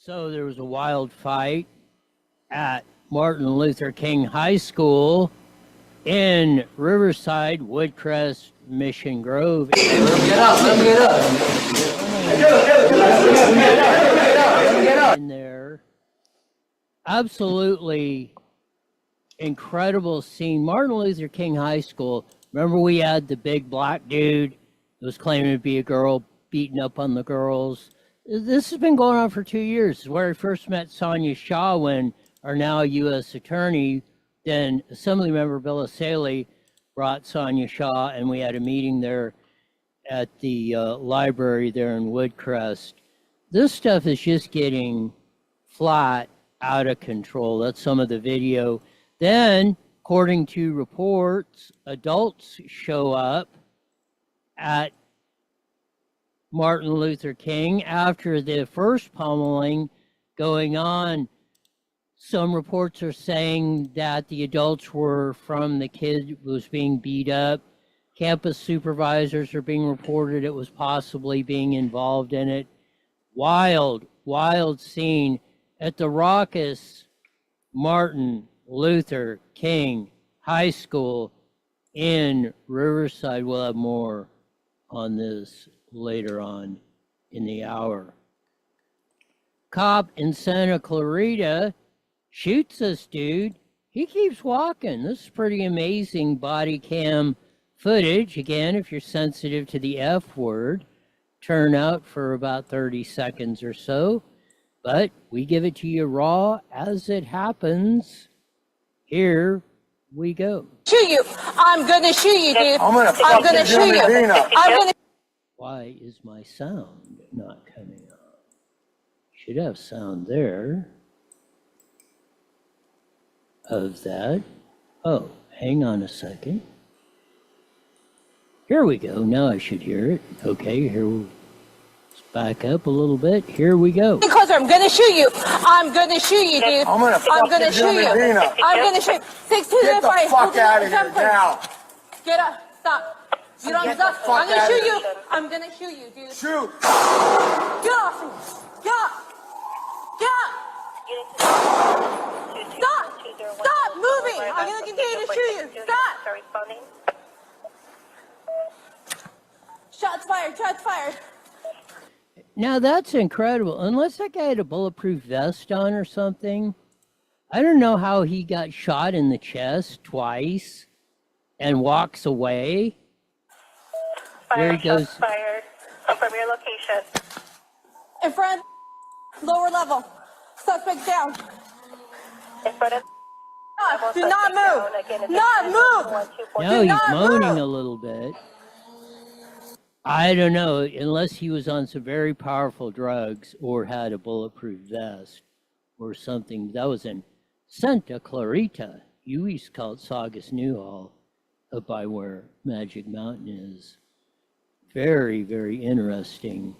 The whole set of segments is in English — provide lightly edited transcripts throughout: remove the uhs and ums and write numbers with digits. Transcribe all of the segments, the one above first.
So there was a wild fight at Martin Luther King High School in Riverside, Woodcrest, Mission Grove. Let him get up, let him get up. In there. Absolutely incredible scene. Martin Luther King High School. Remember we had the big black dude that was claiming to be a girl, beating up on the girls. This has been going on for 2 years. This is where I first met Sonia Shaw, when our now U.S. Attorney, then Assemblymember Bill Saley, brought Sonia Shaw, and we had a meeting there at the library there in Woodcrest. This stuff is just getting flat out of control. That's some of the video. Then, according to reports, adults show up at Martin Luther King after the first pummeling going on. Some reports are saying that the adults were from the kid who was being beat up. Campus supervisors are being reported it was possibly being involved in it. Wild, wild scene at the raucous Martin Luther King High School in Riverside. We'll have more on this later on in the hour. Cop in Santa Clarita shoots this dude. He keeps walking. This is pretty amazing body cam footage. Again, if you're sensitive to the F word, turn out for about 30 seconds or so. But we give it to you raw as it happens. Here we go. Shoot you. I'm gonna shoot you, dude. I'm gonna shoot you. I'm gonna. Why is my sound not coming on? Should have sound there of that. Oh, hang on a second. Here we go. Now I should hear it. Okay, here let's back up a little bit. Here we go. Because I'm gonna shoot you. I'm gonna shoot you, dude. I'm gonna shoot you. I'm gonna shoot. 16 Get the fuck out of here now. Get up. Stop. You don't stop. I'm gonna shoot you. I'm gonna shoot you, dude. Shoot. Get off me. Get up. Get up. Stop. Stop moving. I'm gonna continue to shoot you. Stop. Shots fired. Shots fired. Now that's incredible. Unless that guy had a bulletproof vest on or something, I don't know how he got shot in the chest twice and walks away. There he goes. Fired. Confirm your location. In front. Lower level. Suspect down. In front of. Do not move. Not move. Now he's moaning a little bit. I don't know, unless he was on some very powerful drugs or had a bulletproof vest or something. That was in Santa Clarita. You used to call it Saugus Newhall, up by where Magic Mountain is. Very, very interesting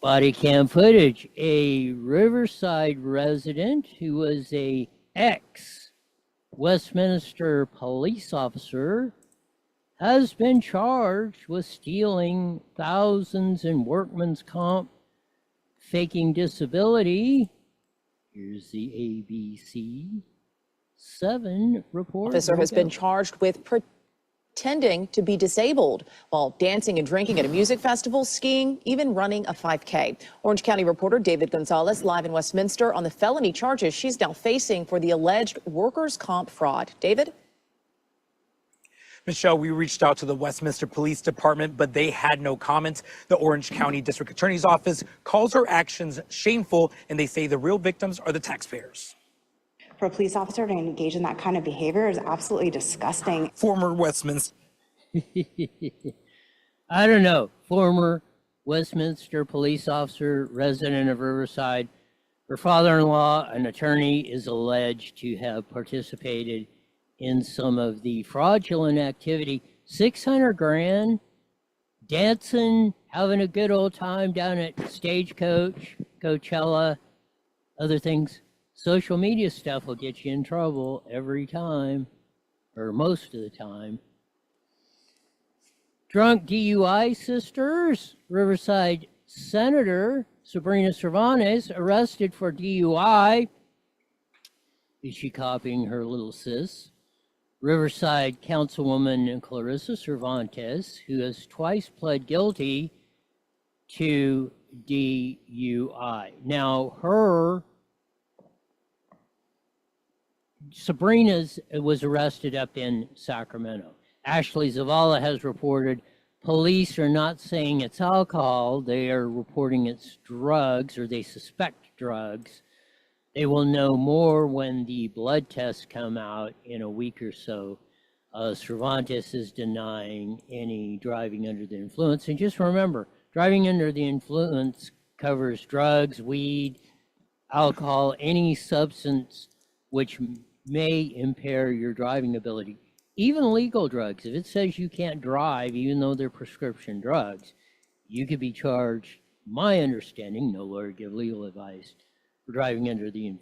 body cam footage. A Riverside resident who was a ex-Westminster police officer has been charged with stealing thousands in workman's comp, faking disability. Here's the ABC 7 report. Officer has been charged with pretending to be disabled while dancing and drinking at a music festival, skiing, even running a 5K. Orange County reporter David Gonzalez live in Westminster on the felony charges she's now facing for the alleged workers' comp fraud. David? Michelle, we reached out to the Westminster Police Department, but they had no comments. The Orange County District Attorney's Office calls her actions shameful, and they say the real victims are the taxpayers. For a police officer to engage in that kind of behavior is absolutely disgusting. Former Westminster. I don't know. Former Westminster police officer, resident of Riverside. Her father-in-law, an attorney, is alleged to have participated in some of the fraudulent activity. 600 grand, dancing, having a good old time down at Stagecoach, Coachella, other things. Social media stuff will get you in trouble every time, or most of the time. Drunk DUI sisters, Riverside Senator Sabrina Cervantes arrested for DUI. Is she copying her little sis? Riverside Councilwoman Clarissa Cervantes, who has twice pled guilty to DUI. Now, Sabrina's was arrested up in Sacramento. Ashley Zavala has reported police are not saying it's alcohol. They are reporting it's drugs, or they suspect drugs. They will know more when the blood tests come out in a week or so. Cervantes is denying any driving under the influence. And just remember, driving under the influence covers drugs, weed, alcohol, any substance which may impair your driving ability. Even legal drugs. If it says you can't drive, even though they're prescription drugs, you could be charged, my understanding, no lawyer give legal advice, for driving under the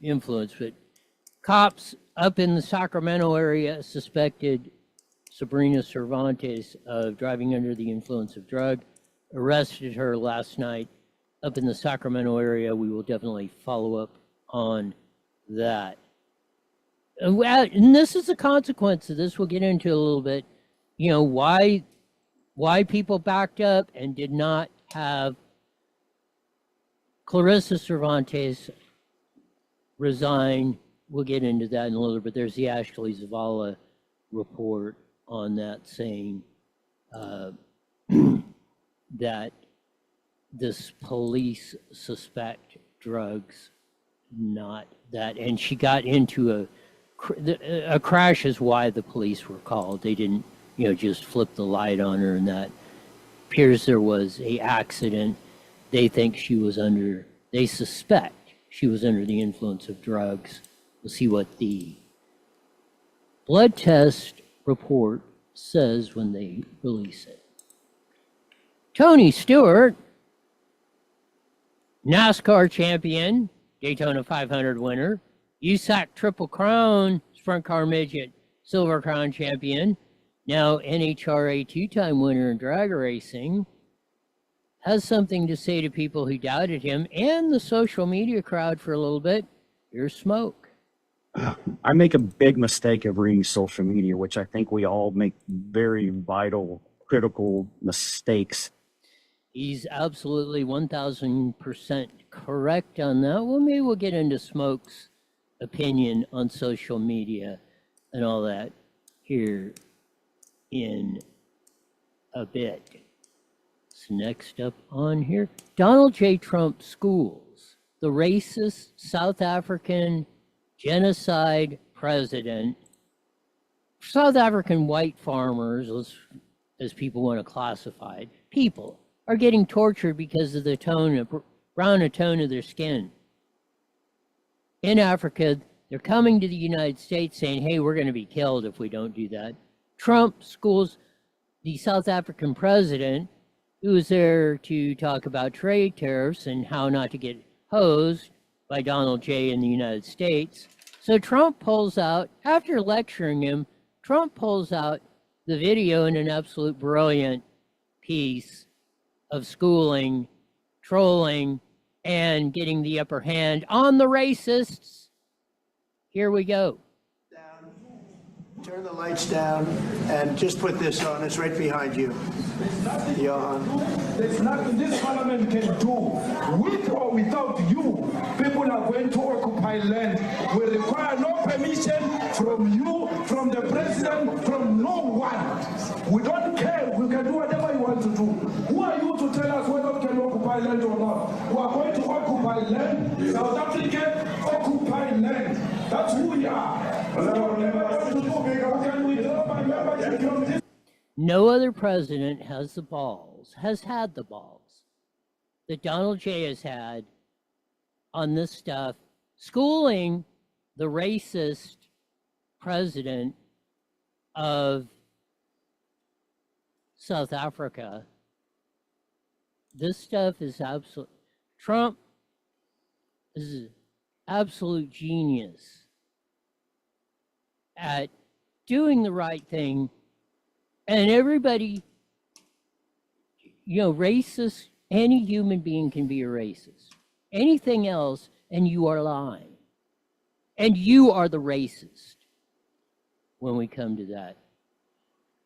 influence. But cops up in the Sacramento area suspected Sabrina Cervantes of driving under the influence of drug, arrested her last night up in the Sacramento area. We will definitely follow up on that. And this is a consequence of this. We'll get into a little bit, you know, why people backed up and did not have Clarissa Cervantes resign. We'll get into that in a little bit. There's the Ashley Zavala report on that saying that this police suspect drugs, not that. And she got into a crash is why the police were called. They didn't, you know, just flip the light on her, and that appears there was a accident. They think they suspect she was under the influence of drugs. We'll see what the blood test report says when they release it. Tony Stewart, NASCAR champion, Daytona 500 winner, USAC Triple Crown Sprint Car Midget Silver Crown champion, now NHRA two-time winner in drag racing, has something to say to people who doubted him and the social media crowd for a little bit. Here's Smoke. I make a big mistake of reading social media, which I think we all make very vital, critical mistakes. He's absolutely 1,000% correct on that. Well, maybe we'll get into Smoke's opinion on social media and all that here in a bit. So next up on here, Donald J. Trump schools the racist South African genocide president. South African white farmers, as people want to classify it, people are getting tortured because of the brown tone of their skin. In Africa, they're coming to the United States saying, hey, we're going to be killed if we don't do that. Trump schools the South African president, who was there to talk about trade tariffs and how not to get hosed by Donald J. in the United States. So Trump pulls out, after lecturing him, Trump pulls out the video in an absolute brilliant piece of schooling, trolling, and getting the upper hand on the racists. Here we go. Turn the lights down and just put this on. It's right behind you. Johan. There's nothing this parliament can do. With or without you, people are going to occupy land. We require no permission from you, from the president, from no one. We don't care. We can do whatever you want to do. Who are you to tell us whether we can occupy land or not? We are going to occupy land. South Africa occupy land. That's who we are. No other president has had the balls that Donald J. has had on this stuff, schooling the racist president of South Africa. This stuff is absolute. Trump is an absolute genius at doing the right thing, and everybody, you know, racist Any human being can be a racist. Anything else, and you are lying. And you are the racist when we come to that.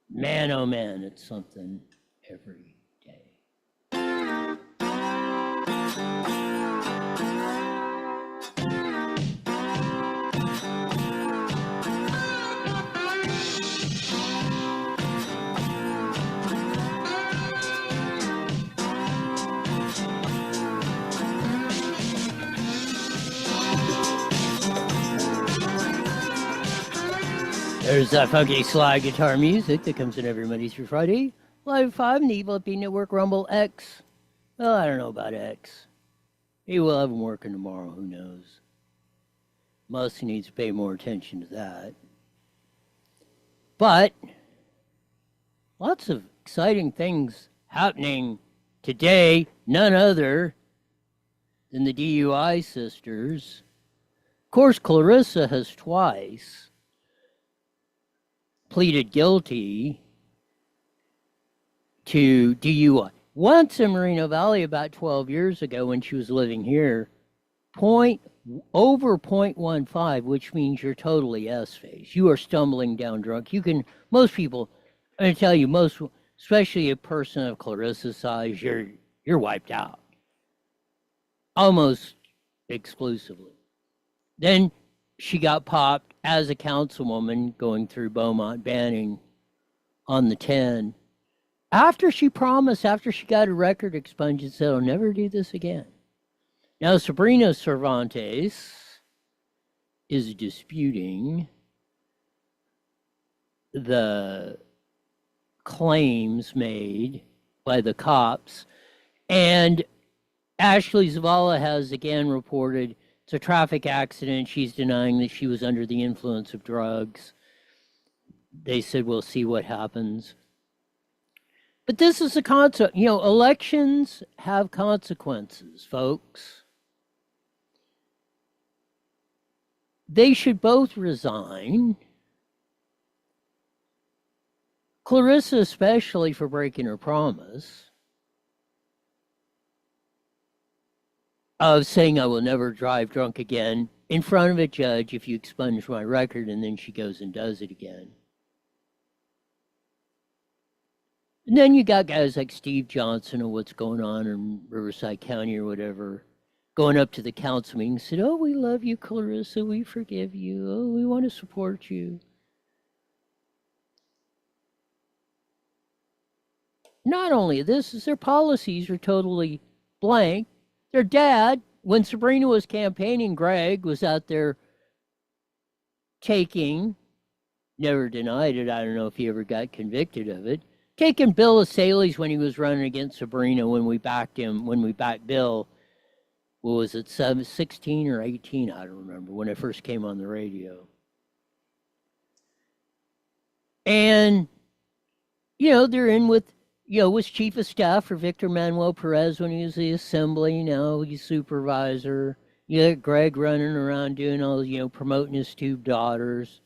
Man, oh man, it's something every day. There's that funky slide guitar music that comes in every Monday through Friday. Live 5 in the Evil Beat Network Rumble X. Well, I don't know about X. Maybe we'll have them working tomorrow, who knows. Musk needs to pay more attention to that. But, lots of exciting things happening today. None other than the DUI sisters. Of course, Clarissa has twice pleaded guilty to DUI. Once in Moreno Valley about 12 years ago when she was living here, over 0.15, which means you're totally S-phase. You are stumbling down drunk. Most people, I'm going to tell you, especially a person of Clarissa's size, you're wiped out. Almost exclusively. Then she got popped as a councilwoman going through Beaumont banning on the 10. After she got a record expunged and said, I'll never do this again. Now, Sabrina Cervantes is disputing the claims made by the cops. And Ashley Zavala has again reported it's a traffic accident. She's denying that she was under the influence of drugs. They said, we'll see what happens. But this is a concept. Elections have consequences, folks. They should both resign. Clarissa especially for breaking her promise of saying I will never drive drunk again in front of a judge if you expunge my record, and then she goes and does it again. And then you got guys like Steve Johnson and what's going on in Riverside County or whatever, going up to the council meeting and said, oh, we love you, Clarissa, we forgive you, oh, we want to support you. Not only this, is their policies are totally blank. Their dad, when Sabrina was campaigning, Greg was out there never denied it, I don't know if he ever got convicted of it, taking Bill Asales when he was running against Sabrina when we backed Bill, what was it, 16 or 18, I don't remember, when I first came on the radio. And, they're in with, was chief of staff for Victor Manuel Perez when he was the assembly. Now he's supervisor. You got Greg running around doing all, promoting his two daughters.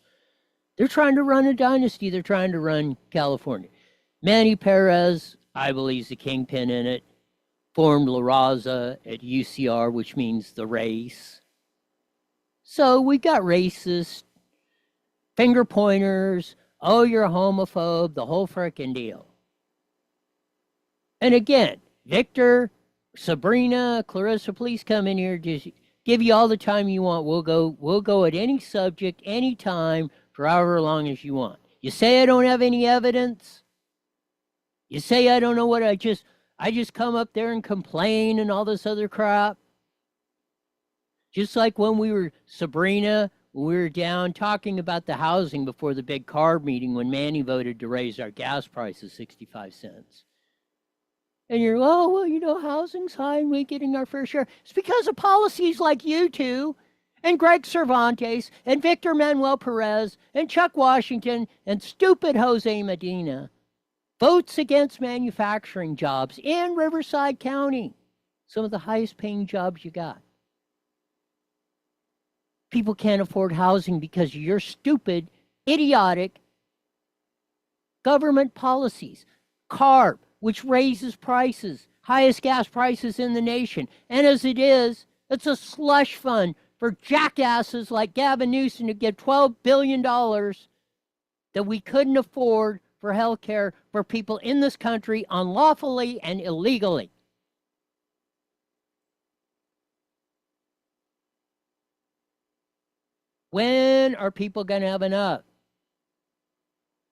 They're trying to run a dynasty. They're trying to run California. Manny Perez, I believe, is the kingpin in it, formed La Raza at UCR, which means the race. So we got racist, finger pointers, oh, you're a homophobe, the whole frickin' deal. And again, Victor, Sabrina, Clarissa, please come in here. Just give you all the time you want. We'll go at any subject, any time, for however long as you want. You say I don't have any evidence. You say I don't know what I just come up there and complain and all this other crap. Just like when we were down talking about the housing before the big CARB meeting when Manny voted to raise our gas prices 65 cents. And you're, housing's high and we're getting our fair share. It's because of policies like you two and Greg Cervantes and Victor Manuel Perez and Chuck Washington and stupid Jose Medina. Votes against manufacturing jobs in Riverside County. Some of the highest paying jobs you got. People can't afford housing because of your stupid, idiotic government policies. CARB, which raises prices highest gas prices in the nation. And as it is, it's a slush fund for jackasses like Gavin Newsom to give $12 billion that we couldn't afford for health care for people in this country unlawfully and illegally. When are people going to have enough?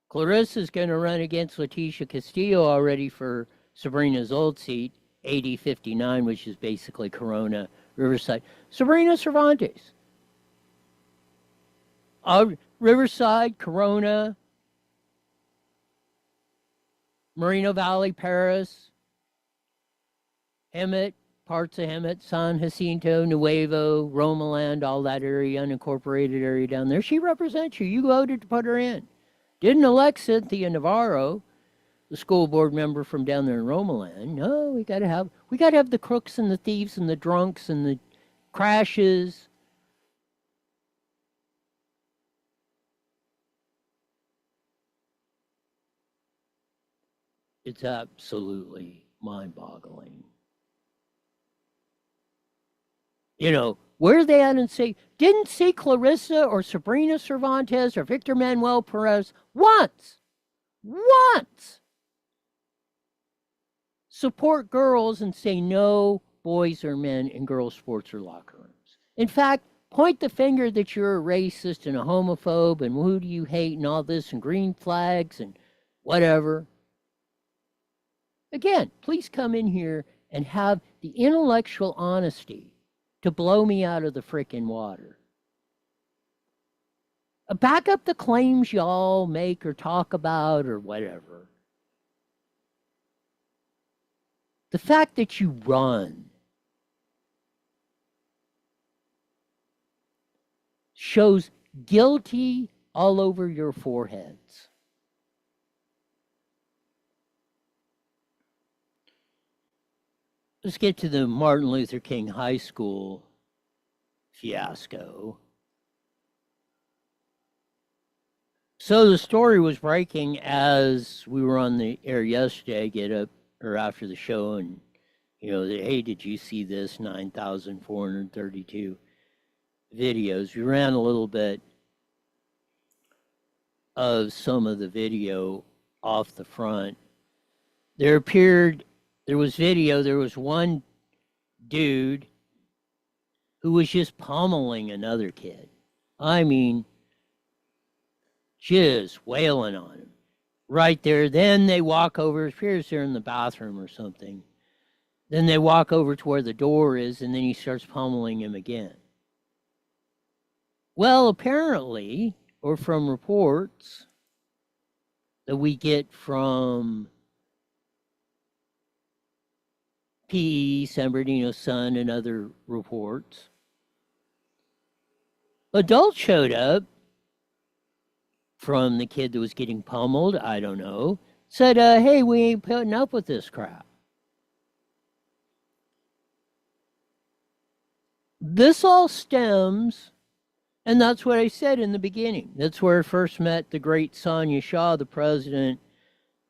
Clarissa's going to run against Leticia Castillo already for Sabrina's old seat, 8059, which is basically Corona, Riverside. Sabrina Cervantes. Riverside, Corona, Moreno Valley, Paris, Hemet, parts of Hemet, San Jacinto, Nuevo, Romaland, all that area, unincorporated area down there. She represents you. You voted to put her in. Didn't elect Cynthia Navarro, the school board member from down there in Romaland. No, we gotta have the crooks and the thieves and the drunks and the crashes. It's absolutely mind-boggling. You know, where they at and say, didn't see Clarissa or Sabrina Cervantes or Victor Manuel Perez once support girls and say no boys or men in girls' sports or locker rooms. In fact, point the finger that you're a racist and a homophobe and who do you hate and all this and green flags and whatever. Again, please come in here and have the intellectual honesty to blow me out of the frickin' water. Back up the claims y'all make or talk about or whatever. The fact that you run shows guilty all over your foreheads. Let's get to the Martin Luther King High School fiasco. So the story was breaking as we were on the air yesterday, or after the show, and hey, did you see this? 9,432 videos. We ran a little bit of some of the video off the front. There was one dude who was just pummeling another kid. I mean, just wailing on him. Right there. Then they walk over, it appears they're in the bathroom or something. Then they walk over to where the door is, and then he starts pummeling him again. Well, apparently, or from reports that we get from PE, San Bernardino Sun, and other reports, adults showed up from the kid that was getting pummeled, I don't know, said, hey, we ain't putting up with this crap. This all stems, and that's what I said in the beginning. That's where I first met the great Sonia Shaw, the president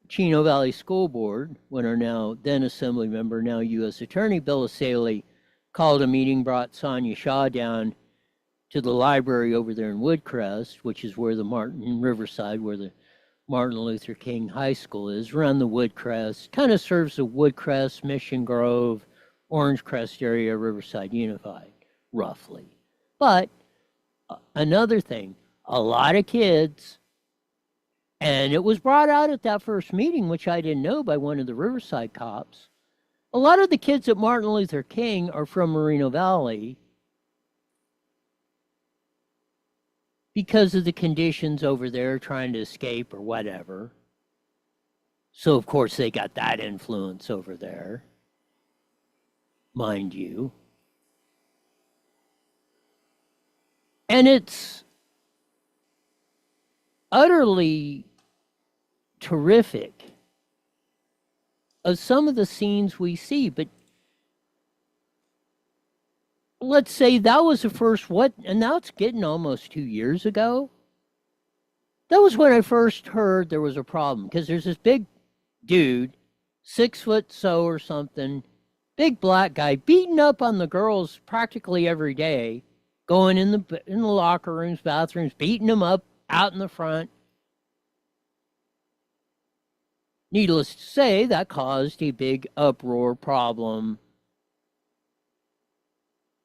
of Chino Valley School Board, when our then Assembly member, now U.S. Attorney Bill Asaley called a meeting, brought Sonia Shaw down to the library over there in Woodcrest, which is where in Riverside, where the Martin Luther King High School is, around the Woodcrest, kind of serves the Woodcrest, Mission Grove, Orange Crest area, Riverside Unified, roughly. But another thing, a lot of kids, and it was brought out at that first meeting, which I didn't know, by one of the Riverside cops, a lot of the kids at Martin Luther King are from Moreno Valley, because of the conditions over there, trying to escape or whatever. So, of course, they got that influence over there, mind you. And it's utterly terrific of some of the scenes we see, but let's say that was the first, and now it's getting almost 2 years ago. That was when I first heard there was a problem, because there's this big dude, 6 foot so or something, big black guy, beating up on the girls practically every day, going in the locker rooms, bathrooms, beating them up out in the front. Needless to say, that caused a big uproar problem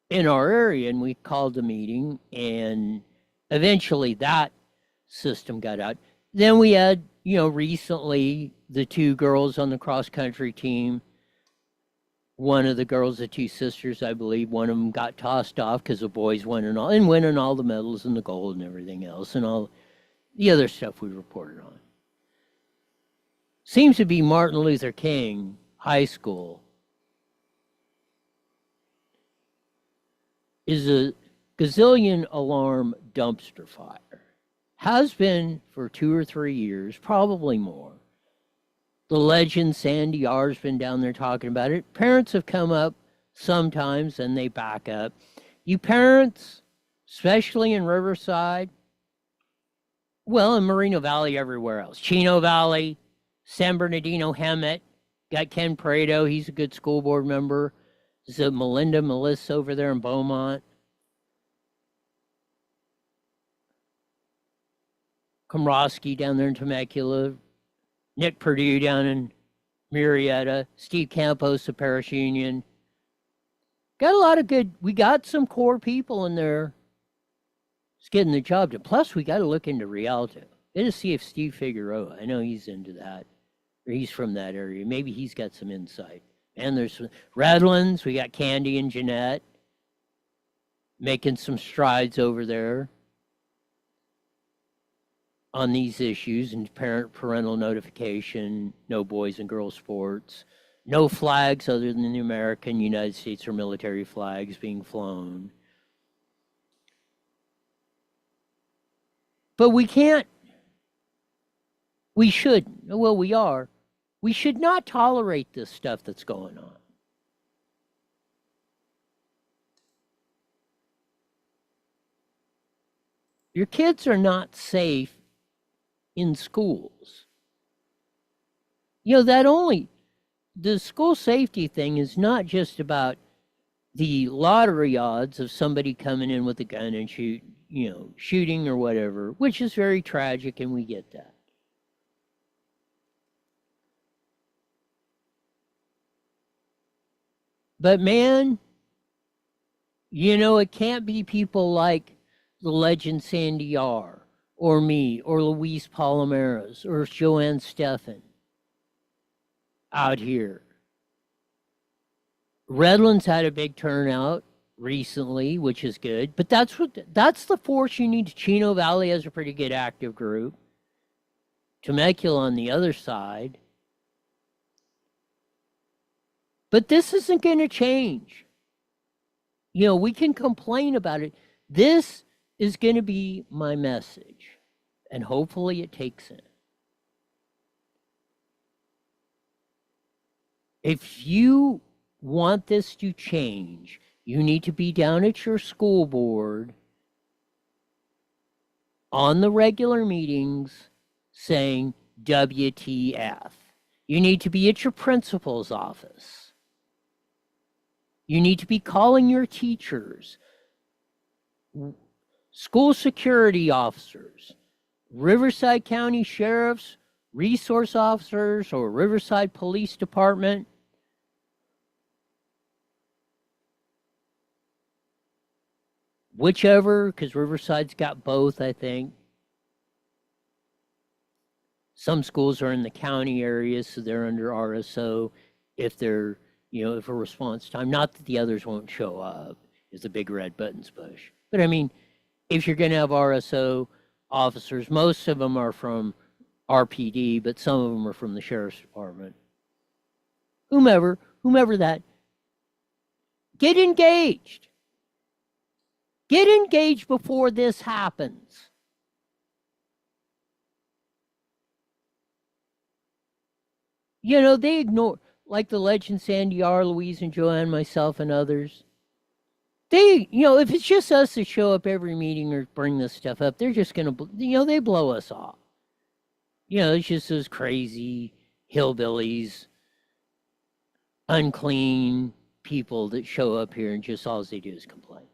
in our area, and we called a meeting, and eventually that system got out. Then we had, recently the 2 girls on the cross country team. One of the girls, the 2 sisters, I believe, one of them got tossed off because the boys winning all the medals and the gold and everything else and all the other stuff we reported on. Seems to be Martin Luther King High School is a gazillion alarm dumpster fire. Has been for 2 or 3 years, probably more. The legend Sandy R's been down there talking about it. Parents have come up sometimes and they back up. You parents, especially in Riverside, well, in Moreno Valley, everywhere else. Chino Valley, San Bernardino, Hemet, got Ken Prado, he's a good school board member. There's a Melissa over there in Beaumont. Komrosky down there in Temecula. Nick Perdue down in Murrieta. Steve Campos of Parish Union. Got a lot of we got some core people in there. It's getting the job done. Plus, we got to look into Rialto. Got to see if Steve Figueroa, I know he's into that, or he's from that area. Maybe he's got some insight. And there's Redlands. We got Candy and Jeanette making some strides over there on these issues and parental notification, no boys and girls sports, no flags other than the American, United States, or military flags being flown. But we should not tolerate this stuff that's going on. Your kids are not safe in schools. The school safety thing is not just about the lottery odds of somebody coming in with a gun and shooting or whatever, which is very tragic, and we get that. But man, it can't be people like the legend Sandy R, or me, or Luis Palomares, or Joanne Steffen out here. Redlands had a big turnout recently, which is good, but that's the force you need. Chino Valley has a pretty good active group. Temecula on the other side. But this isn't going to change. We can complain about it. This is going to be my message, and hopefully it takes in. If you want this to change, you need to be down at your school board on the regular meetings saying WTF. You need to be at your principal's office. You need to be calling your teachers, school security officers, Riverside County sheriffs, resource officers, or Riverside Police Department. Whichever, because Riverside's got both, I think. Some schools are in the county areas, so they're under RSO if they're, if a response time, not that the others won't show up, if the big red buttons push. But I mean, if you're going to have RSO officers, most of them are from RPD, but some of them are from the Sheriff's Department. Whomever that. Get engaged. Get engaged before this happens. They ignore, like the legend Sandy R, Louise and Joanne, myself, and others. They, if it's just us that show up every meeting or bring this stuff up, they're just going to, they blow us off. It's just those crazy hillbillies unclean people that show up here and just all they do is complain.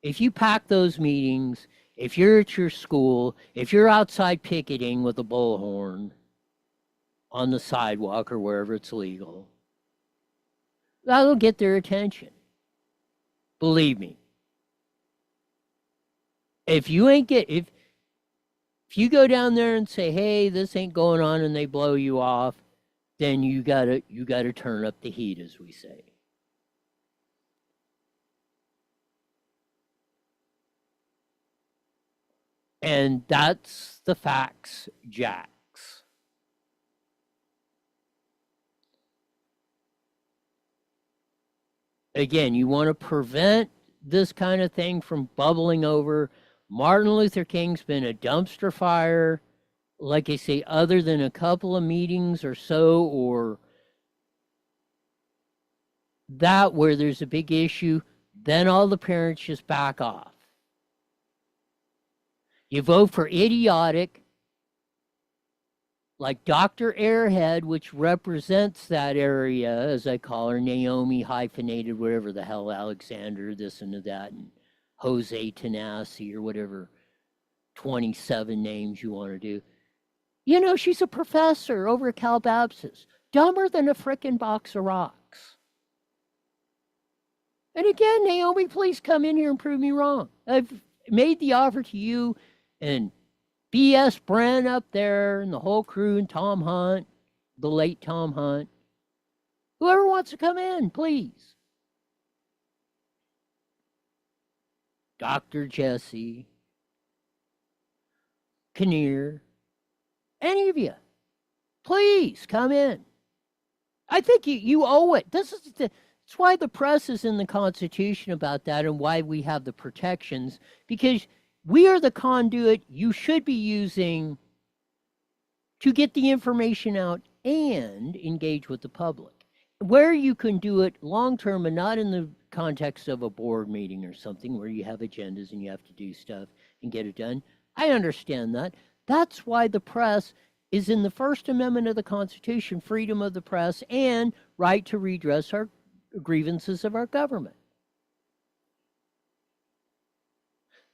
If you pack those meetings, if you're at your school, if you're outside picketing with a bullhorn on the sidewalk or wherever it's legal, that'll get their attention. Believe me. If you go down there and say, "Hey, this ain't going on," and they blow you off, then you gotta turn up the heat, as we say. And that's the facts, Jacks. Again, you want to prevent this kind of thing from bubbling over. Martin Luther King's been a dumpster fire, like I say, other than a couple of meetings or so, or that where there's a big issue, then all the parents just back off. You vote for idiotic, like Dr. Airhead, which represents that area, as I call her, Naomi hyphenated, whatever the hell, Alexander, this and that, and Jose Tanasi, or whatever 27 names you want to do. You know, she's a professor over at Calabasas, dumber than a frickin' box of rocks. And again, Naomi, please come in here and prove me wrong. I've made the offer to you and B.S. Bren up there and the whole crew and Tom Hunt, the late Tom Hunt. Whoever wants to come in, please. Dr. Jesse, Kinnear, any of you, please come in. I think you owe it. That's why the press is in the Constitution about that and why we have the protections, because we are the conduit you should be using to get the information out and engage with the public. Where you can do it long-term and not in the context of a board meeting or something where you have agendas and you have to do stuff and get it done. I understand that. That's why the press is in the First Amendment of the Constitution, freedom of the press and right to redress our grievances of our government.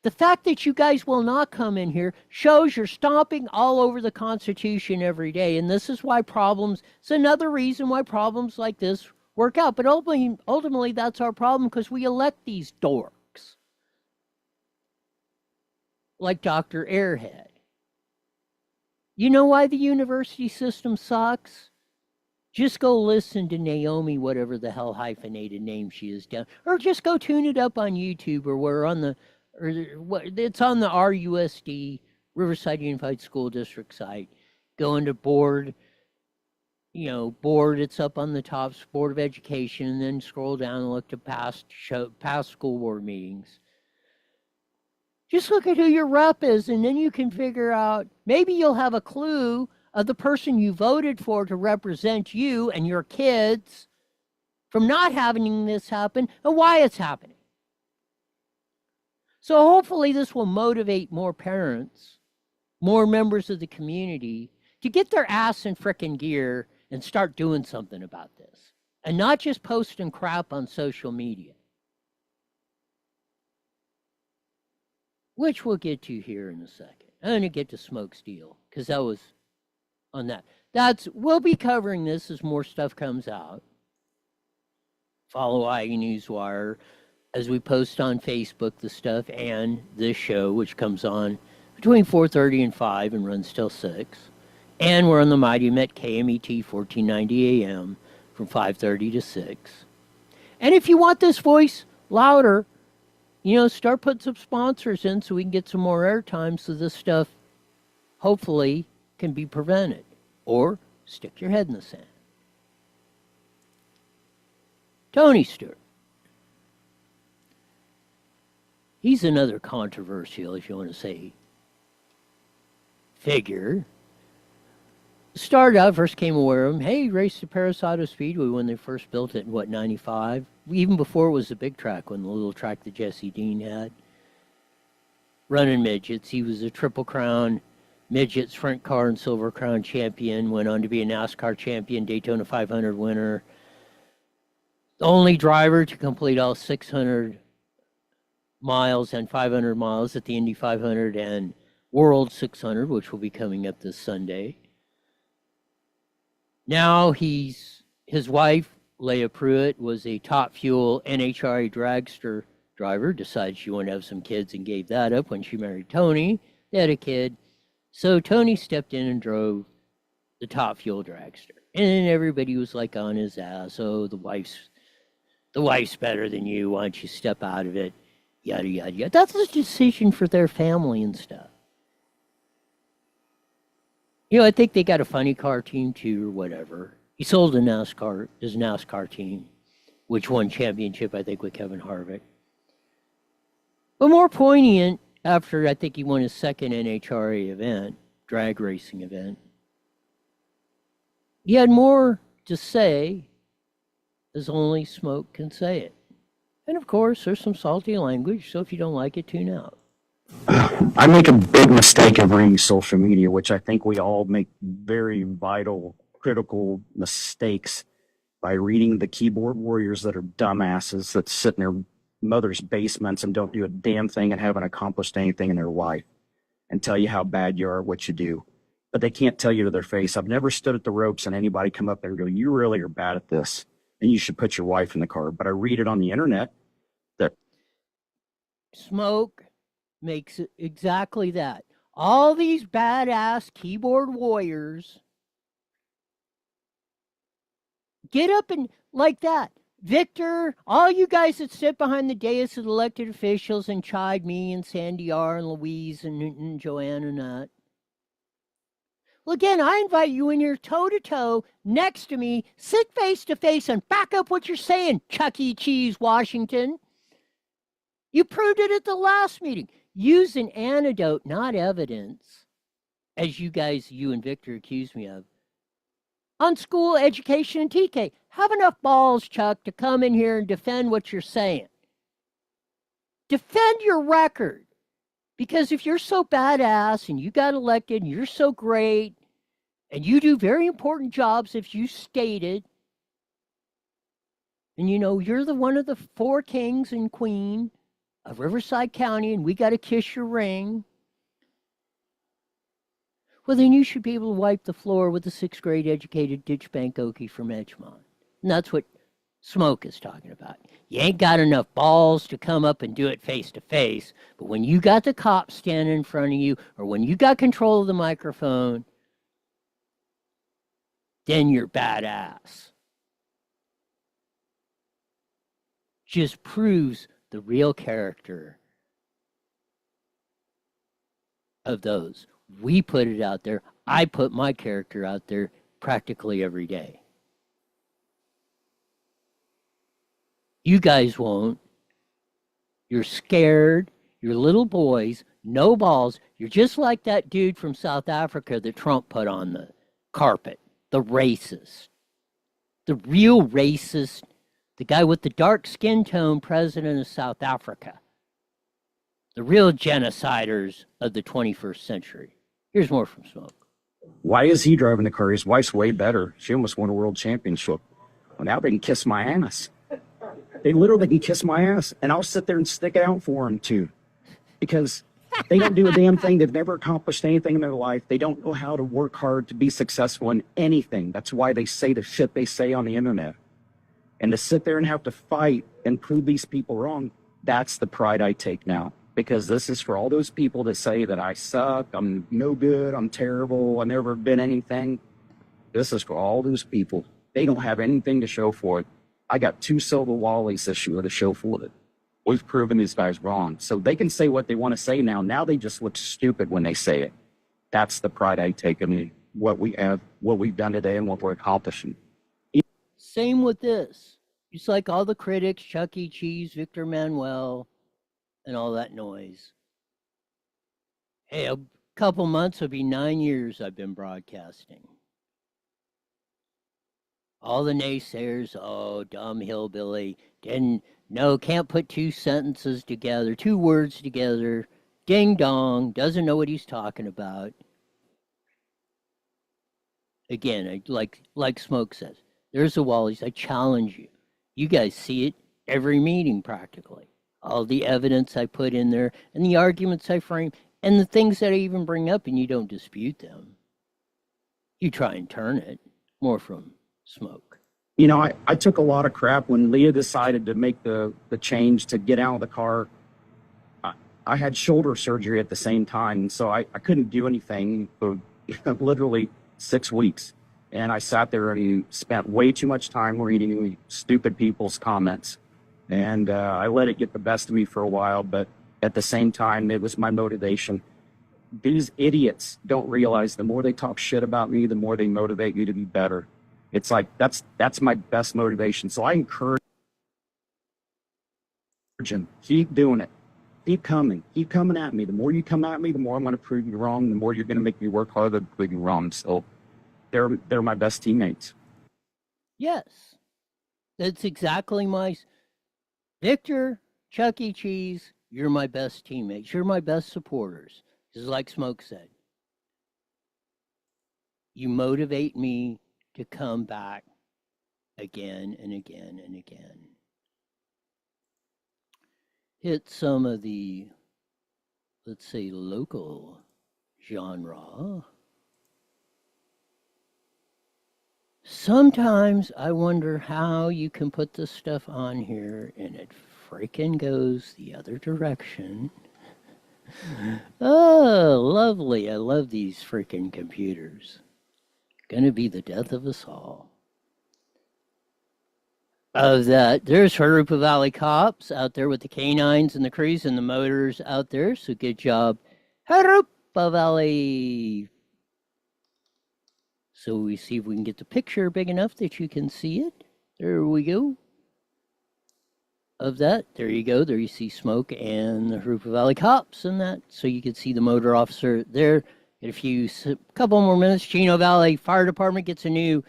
The fact that you guys will not come in here shows you're stomping all over the Constitution every day. And this is why it's another reason why problems like this work out. But ultimately that's our problem, because we elect these dorks. Like Dr. Airhead. You know why the university system sucks? Just go listen to Naomi, whatever the hell hyphenated name she is down. Or just go tune it up on YouTube, or we're on the... or it's on the RUSD, Riverside Unified School District site. Go into board, it's up on the top, Board of Education, and then scroll down and look to past school board meetings. Just look at who your rep is, and then you can figure out, maybe you'll have a clue of the person you voted for to represent you and your kids from not having this happen and why it's happening. So hopefully this will motivate more parents, more members of the community to get their ass in frickin' gear and start doing something about this. And not just posting crap on social media. Which we'll get to here in a second. I'm going to get to Smoke Steel, because that was on that. We'll be covering this as more stuff comes out. Follow iNewsWire as we post on Facebook the stuff and this show, which comes on between 4:30 and 5 and runs till 6. And we're on the Mighty Met KMET 1490 AM from 5:30 to 6. And if you want this voice louder, start putting some sponsors in so we can get some more airtime so this stuff hopefully can be prevented. Or stick your head in the sand. Tony Stewart. He's another controversial, if you want to say, figure. Started out, first came aware of him. Hey, he raced the Paris Auto Speedway when they first built it in, 95? Even before it was the big track, when the little track that Jesse Dean had. Running midgets. He was a Triple Crown midget sprint car and Silver Crown champion, went on to be a NASCAR champion, Daytona 500 winner. The only driver to complete all 600 miles and 500 miles at the Indy 500 and World 600, which will be coming up this Sunday. Now his wife, Leah Pruitt, was a Top Fuel NHRA dragster driver, decided she wanted to have some kids and gave that up when she married Tony. They had a kid. So Tony stepped in and drove the Top Fuel dragster. And then everybody was like on his ass. Oh, the wife's better than you. Why don't you step out of it? Yada, yada, yada. That's a decision for their family and stuff. You know, I think they got a funny car team too or whatever. He sold his NASCAR team, which won championship, I think, with Kevin Harvick. But more poignant, after I think he won his second NHRA event, drag racing event, he had more to say as only Smoke can say it. And of course, there's some salty language, so if you don't like it, tune out. I make a big mistake of reading social media, which I think we all make very vital, critical mistakes by reading the keyboard warriors that are dumbasses that sit in their mother's basements and don't do a damn thing and haven't accomplished anything in their life and tell you how bad you are, what you do. But they can't tell you to their face. I've never stood at the ropes and anybody come up there and go, you really are bad at this and you should put your wife in the car. But I read it on the internet that Smoke makes it exactly that. All these badass keyboard warriors get up and like that. Victor, all you guys that sit behind the dais of elected officials and chide me and Sandy R and Louise and Joanne and that. Well, again, I invite you in here toe-to-toe next to me, sit face-to-face and back up what you're saying, Chuck E. Cheese, Washington. You proved it at the last meeting. Use an antidote, not evidence, as you and Victor accused me of, on school education and TK. Have enough balls, Chuck, to come in here and defend what you're saying. Defend your record. Because if you're so badass and you got elected and you're so great and you do very important jobs, if you stated, and you know you're one of the 4 kings and queen of Riverside County and we got to kiss your ring, well, then you should be able to wipe the floor with a 6th grade educated ditch bank Okie from Edgemont. And that's what Smoke is talking about. You ain't got enough balls to come up and do it face to face, but when you got the cops standing in front of you or when you got control of the microphone, then you're badass. Just proves the real character of those. We put it out there. I put my character out there practically every day. You guys won't. You're scared. You're little boys, no balls. You're just like that dude from South Africa that Trump put on the carpet, the racist. The real racist, the guy with the dark skin tone, president of South Africa. The real genociders of the 21st century. Here's more from Smoke. why is he driving the car? His wife's way better. She almost won a world championship. Well, now they can kiss my ass. They literally can kiss my ass, and I'll sit there and stick it out for them too, because they don't do a damn thing. They've never accomplished anything in their life. They don't know how to work hard to be successful in anything. That's why they say the shit they say on the internet. And to sit there and have to fight and prove these people wrong, that's the pride I take now. Because this is for all those people that say that I suck, I'm no good, I'm terrible, I've never been anything. This is for all those people. They don't have anything to show for it. I got 2 silver wallies this year to show for it. We've proven these guys wrong. So they can say what they want to say now. Now they just look stupid when they say it. That's the pride I take in what we have, what we've done today and what we're accomplishing. Same with this. It's like all the critics, Chuck E. Cheese, Victor Manuel, and all that noise. Hey, a couple months will be 9 years I've been broadcasting. All the naysayers, oh, dumb hillbilly, can't put 2 sentences together, 2 words together, ding dong, doesn't know what he's talking about. Again, like Smoke says, there's the Wallies. I challenge you. You guys see it every meeting practically. All the evidence I put in there and the arguments I frame and the things that I even bring up, and you don't dispute them. You try and turn it more from Smoke. You know, I took a lot of crap when Leah decided to make the change to get out of the car. I had shoulder surgery at the same time, so I couldn't do anything for literally 6 weeks. And I sat there and spent way too much time reading stupid people's comments. And I let it get the best of me for a while, but at the same time, it was my motivation. These idiots don't realize the more they talk shit about me, the more they motivate you to be better. It's like, that's my best motivation. So I encourage them, keep doing it. Keep coming at me. The more you come at me, the more I'm going to prove you wrong. The more you're going to make me work harder to prove you wrong. So they're my best teammates. Yes, that's exactly my Victor, Chuck E. Cheese. You're my best teammates. You're my best supporters. Just like Smoke said. You motivate me to come back again and again and again. Hit some of the, let's say, local genre. Sometimes I wonder how you can put this stuff on here and it freaking goes the other direction. Oh, lovely. I love these freaking computers. Gonna be the death of us all. Of that, there's Harupa Valley cops out there with the canines and the crews and the motors out there. So good job, Harupa Valley. So we see if we can get the picture big enough that you can see it. There we go. Of that, there you go. There you see Smoke and the Harupa Valley cops and that. So you can see the motor officer there. In a couple more minutes, Chino Valley Fire Department gets a new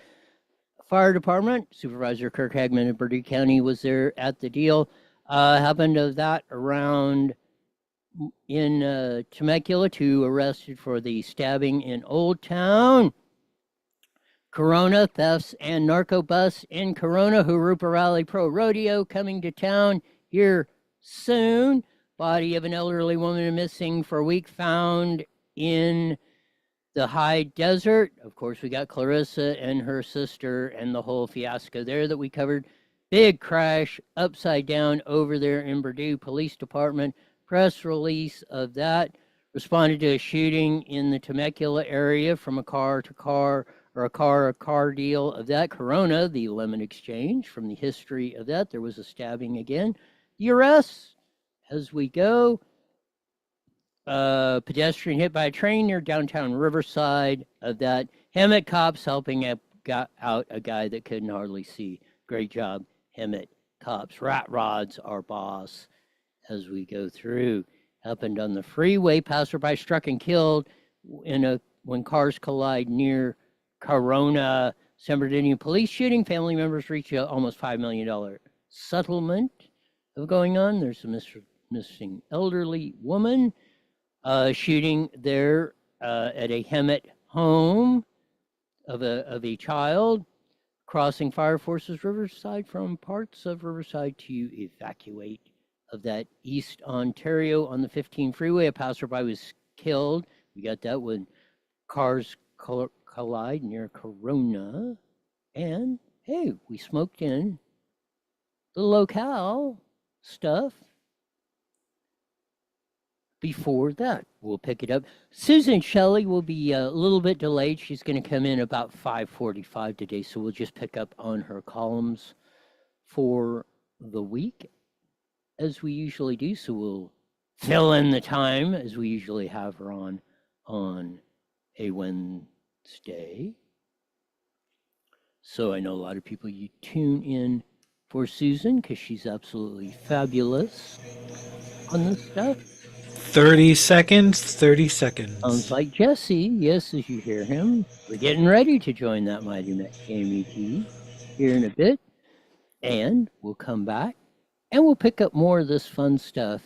fire department. Supervisor Kirk Hagman in Purdue County was there at the deal. Happened of that around in Temecula, 2 arrested for the stabbing in Old Town. Corona thefts and narco busts in Corona. Harupa Rally Pro Rodeo coming to town here soon. Body of an elderly woman missing for a week found in the high desert. Of course, we got Clarissa and her sister and the whole fiasco there that we covered. Big crash upside down over there in Purdue Police Department. Press release of that. Responded to a shooting in the Temecula area from a car to car or a car deal of that. Corona, the lemon exchange, from the history of that. There was a stabbing again. The arrests as we go. Pedestrian hit by a train near downtown Riverside of that. Hemet cops helping out a guy that couldn't hardly see. Great job, Hemet cops. Rat Rod's our boss as we go through. Happened on the freeway. Passerby struck and killed when cars collide near Corona. San Bernardino police shooting. Family members reach a almost $5 million settlement of going on. There's a missing elderly woman. Shooting there at a Hemet home of a child. Crossing Fire Forces Riverside from parts of Riverside to evacuate of that East Ontario on the 15 freeway. A passerby was killed. We got that when cars collide near Corona. And, hey, we smoked in the locale stuff before that. We'll pick it up. Susan Shelley will be a little bit delayed. She's going to come in about 5:45 today, so we'll just pick up on her columns for the week as we usually do. So we'll fill in the time as we usually have her on a Wednesday. So I know a lot of people, you tune in for Susan because she's absolutely fabulous on this stuff. 30 seconds, 30 seconds. Sounds like Jesse, yes, as you hear him. We're getting ready to join that mighty MET here in a bit. And we'll come back and we'll pick up more of this fun stuff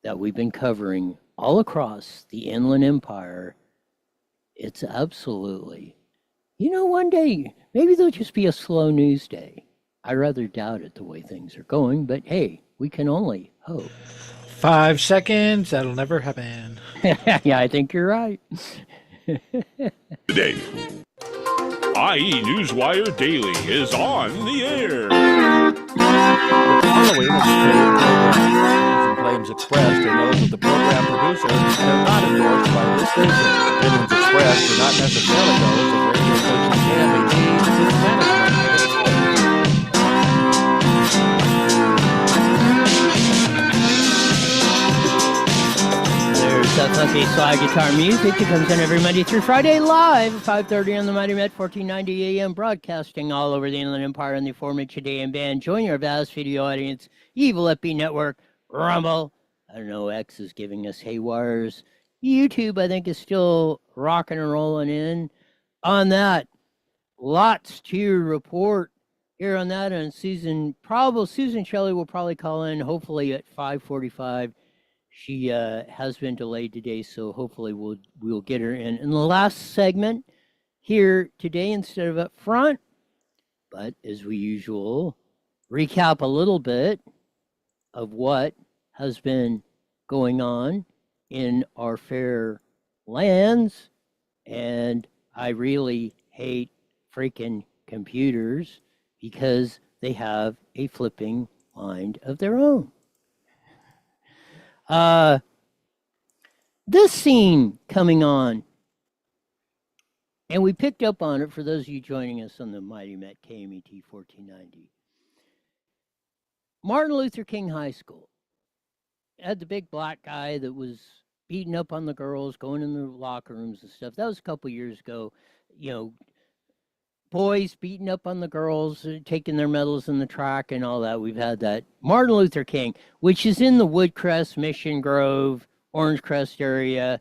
that we've been covering all across the Inland Empire. It's absolutely You know, one day, maybe there'll just be a slow news day. I rather doubt it the way things are going, but hey, we can only hope. 5 seconds. That'll never happen. Yeah, I think you're right. Today, IE Newswire Daily is on the air. Following is stated program and claims expressed are those of the program producer and are not endorsed by this station. Opinions expressed are not necessarily those of radio station KMET, its management. There's that funky slide guitar music that comes in every Monday through Friday live at 5:30 on the Mighty Met 1490 AM, broadcasting all over the Inland Empire on the aforementioned AM band. Join our vast video audience, Evil FB Network, Rumble. I don't know, X is giving us haywires. YouTube, I think, is still rocking and rolling in. On that, lots to report here on that. And Susan Shelley will probably call in, hopefully at 5:45. She has been delayed today, so hopefully we'll get her in the last segment here today instead of up front. But as we usual, recap a little bit of what has been going on in our fair lands. And I really hate freaking computers because they have a flipping mind of their own. This scene coming on, and we picked up on it for those of you joining us on the Mighty Met KMET 1490. Martin Luther King High School had the big black guy that was beating up on the girls, going in the locker rooms and stuff. That was a couple years ago. You know, boys beating up on the girls, taking their medals in the track and all that. We've had that. Martin Luther King, which is in the Woodcrest, Mission Grove, Orange Crest area,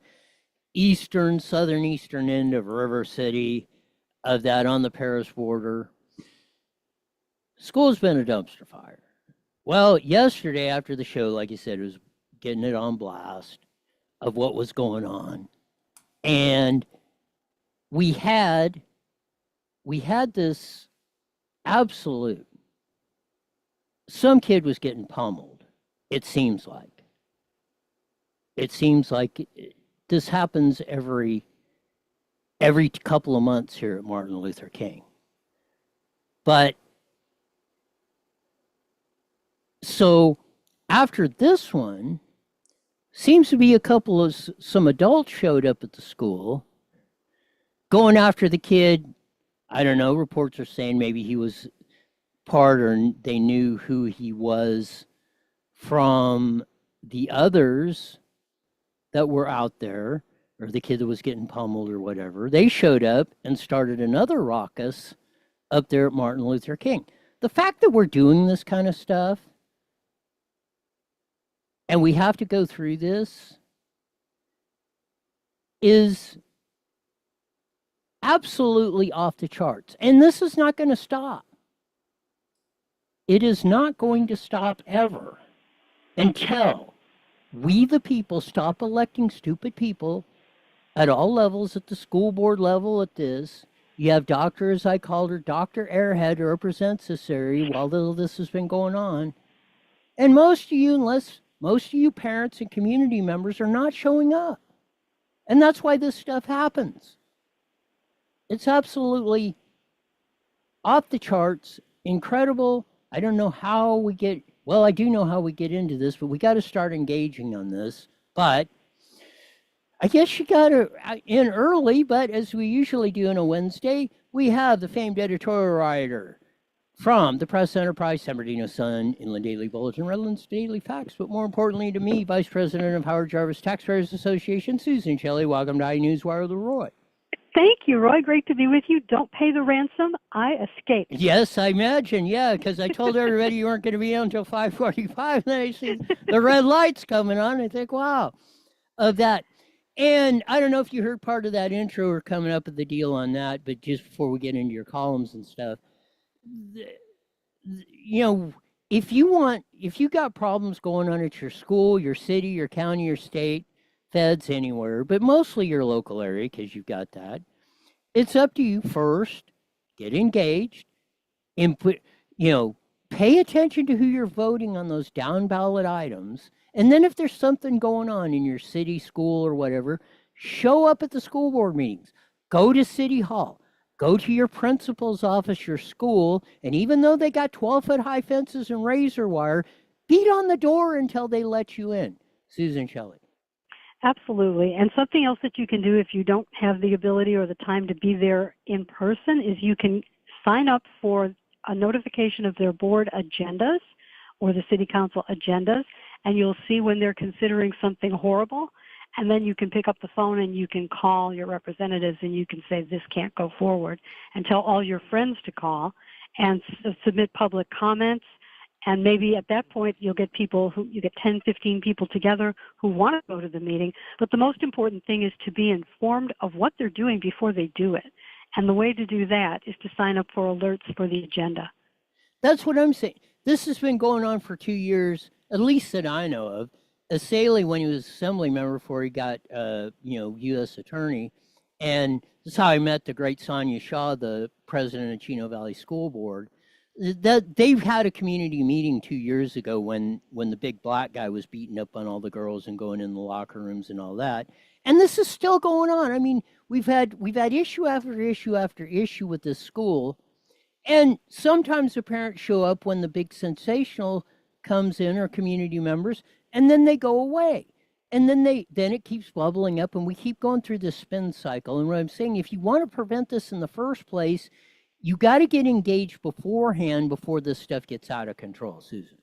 southern eastern end of River City, of that on the Paris border. School's been a dumpster fire. Well, yesterday after the show, like I said, it was getting it on blast of what was going on. And we had this absolute, some kid was getting pummeled, it seems like. This happens every couple of months here at Martin Luther King. But so after this one, seems to be some adults showed up at the school going after the kid. I don't know, reports are saying maybe he was part or they knew who he was from the others that were out there, or the kid that was getting pummeled or whatever. They showed up and started another ruckus up there at Martin Luther King. The fact that we're doing this kind of stuff and we have to go through this is absolutely off the charts. And this is not going to stop. It is not going to stop ever until we, the people, stop electing stupid people at all levels, at the school board level, at this. You have Dr., as I called her, Dr. Airhead, who represents this area while this has been going on. And most of you parents and community members are not showing up. And that's why this stuff happens. It's absolutely off the charts, incredible. I don't know how we get, well, I do know how we get into this, but we got to start engaging on this. But I guess you got to in early, but as we usually do on a Wednesday, we have the famed editorial writer from the Press Enterprise, San Bernardino Sun, Inland Daily Bulletin, Redlands Daily Facts, but more importantly to me, Vice President of Howard Jarvis Taxpayers Association, Susan Shelley. Welcome to iNewsWire, Leroy. Thank you, Roy. Great to be with you. Don't pay the ransom. I escaped. Yes, I imagine. Yeah, because I told everybody you weren't going to be on until 5:45. Then I see the red lights coming on. I think, wow, of that. And I don't know if you heard part of that intro or coming up with the deal on that, but just before we get into your columns and stuff, you know, if you got problems going on at your school, your city, your county, your state, feds, anywhere, but mostly your local area, because you've got that, It's up to you first. Get engaged and pay attention to who you're voting on those down ballot items. And then if there's something going on in your city, school, or whatever, show up at the school board meetings. Go to City Hall. Go to your principal's office, your school, and even though they got 12-foot high fences and razor wire, beat on the door until they let you in. Susan Shelley. Absolutely. And something else that you can do if you don't have the ability or the time to be there in person is you can sign up for a notification of their board agendas or the city council agendas, and you'll see when they're considering something horrible. And then you can pick up the phone and you can call your representatives and you can say, this can't go forward, and tell all your friends to call and submit public comments. And maybe at that point, you get 10, 15 people together who want to go to the meeting. But the most important thing is to be informed of what they're doing before they do it. And the way to do that is to sign up for alerts for the agenda. That's what I'm saying. This has been going on for 2 years, at least that I know of. Assaley, when he was assembly member before he got, U.S. attorney, and this is how I met the great Sonia Shaw, the president of Chino Valley School Board. That they've had a community meeting 2 years ago when the big black guy was beating up on all the girls and going in the locker rooms and all that. And this is still going on. I mean, we've had issue after issue after issue with this school, and sometimes the parents show up when the big sensational comes in, or community members, and then they go away. And then it keeps bubbling up, and we keep going through this spin cycle. And what I'm saying, if you want to prevent this in the first place, you got to get engaged beforehand before this stuff gets out of control, Susan.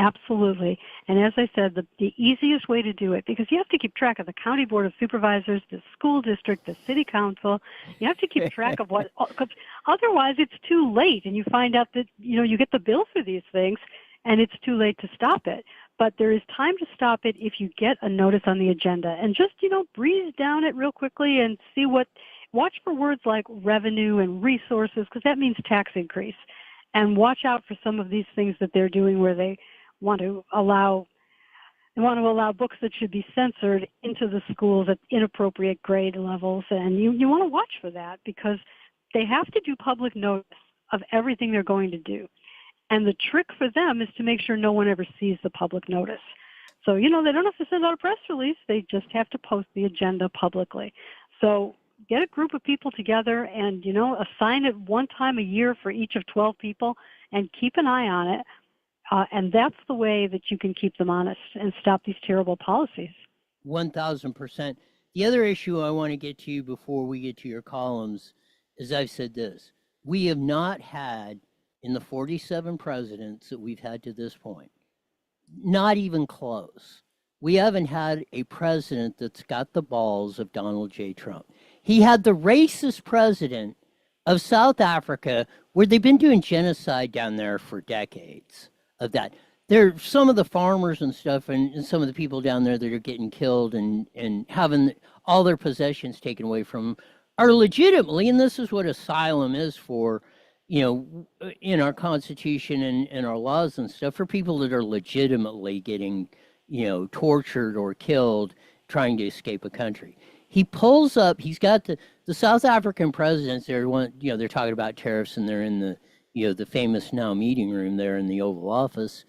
Absolutely. And as I said, the easiest way to do it, because you have to keep track of the county board of supervisors, the school district, the city council. You have to keep track of what, because otherwise it's too late, and you find out that, you get the bill for these things, and it's too late to stop it. But there is time to stop it if you get a notice on the agenda. And just, breeze down it real quickly and see watch for words like revenue and resources, because that means tax increase. And watch out for some of these things that they're doing where they want to allow books that should be censored into the schools at inappropriate grade levels. And you want to watch for that, because they have to do public notice of everything they're going to do. And the trick for them is to make sure no one ever sees the public notice. So, they don't have to send out a press release. They just have to post the agenda publicly. So get a group of people together and, assign it one time a year for each of 12 people and keep an eye on it. And that's the way that you can keep them honest and stop these terrible policies. 1,000%. The other issue I want to get to before we get to your columns is, I've said this. We have not had, in the 47 presidents that we've had to this point, not even close. We haven't had a president that's got the balls of Donald J. Trump. He had the racist president of South Africa, where they've been doing genocide down there for decades of that. There are some of the farmers and stuff and some of the people down there that are getting killed and having all their possessions taken away from them are legitimately, and this is what asylum is for, in our Constitution and our laws and stuff, for people that are legitimately getting, tortured or killed trying to escape a country. He pulls up, he's got the South African presidents there, they're talking about tariffs, and they're in the famous now meeting room there in the Oval Office.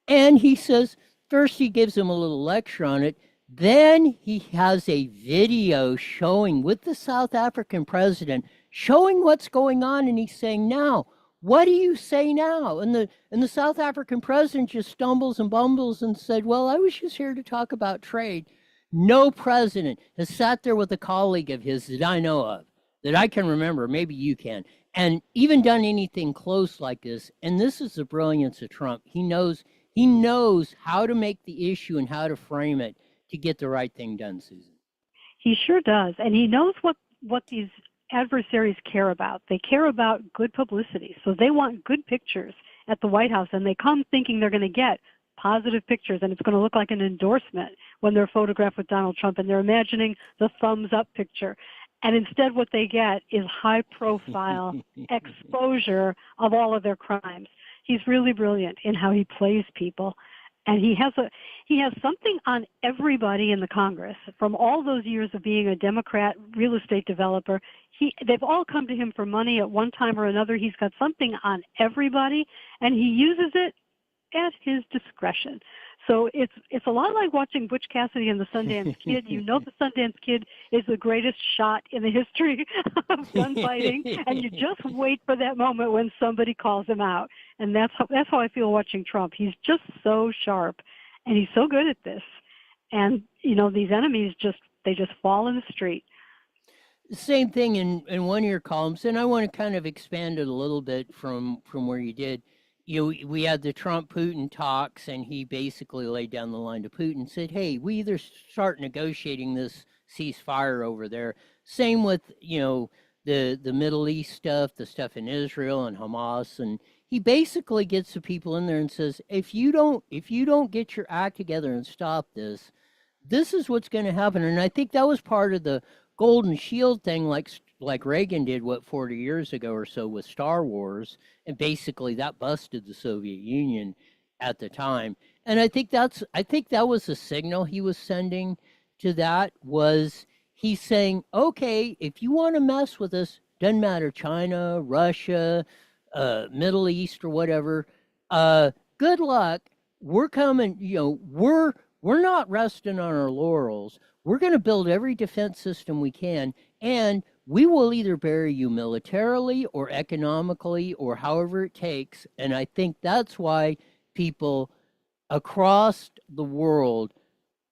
And he says, first he gives them a little lecture on it. Then he has a video showing with the South African president, showing what's going on, and he's saying, now, what do you say now? And the South African president just stumbles and bumbles and said, well, I was just here to talk about trade. No president has sat there with a colleague of his that I know of, that I can remember, maybe you can, and even done anything close like this. And this is the brilliance of Trump. He knows how to make the issue and how to frame it to get the right thing done, Susan. He sure does. And he knows what these adversaries care about. They care about good publicity. So they want good pictures at the White House, and they come thinking they're going to get positive pictures, and it's going to look like an endorsement when they're photographed with Donald Trump, and they're imagining the thumbs up picture. And instead what they get is high-profile exposure of all of their crimes. He's really brilliant in how he plays people. And he has something on everybody in the Congress. From all those years of being a Democrat real estate developer, they've all come to him for money at one time or another. He's got something on everybody, and he uses it at his discretion. So it's a lot like watching Butch Cassidy and the Sundance Kid. You know the Sundance Kid is the greatest shot in the history of gunfighting, and you just wait for that moment when somebody calls him out. And that's how I feel watching Trump. He's just so sharp, and he's so good at this. And these enemies just fall in the street. Same thing in one of your columns, and I want to kind of expand it a little bit from where you did. We had the Trump-Putin talks, and he basically laid down the line to Putin and said, hey, we either start negotiating this ceasefire over there. Same with, the Middle East stuff, the stuff in Israel and Hamas. And he basically gets the people in there and says, if you don't get your act together and stop this, this is what's going to happen. And I think that was part of the Golden Shield thing, like Reagan did, 40 years ago or so with Star Wars, and basically that busted the Soviet Union at the time. And I think that was the signal he was sending to that, was he's saying, okay, if you want to mess with us, doesn't matter, China, Russia, Middle East or whatever, good luck. We're coming, we're not resting on our laurels. We're going to build every defense system we can, and we will either bury you militarily or economically or however it takes. And I think that's why people across the world,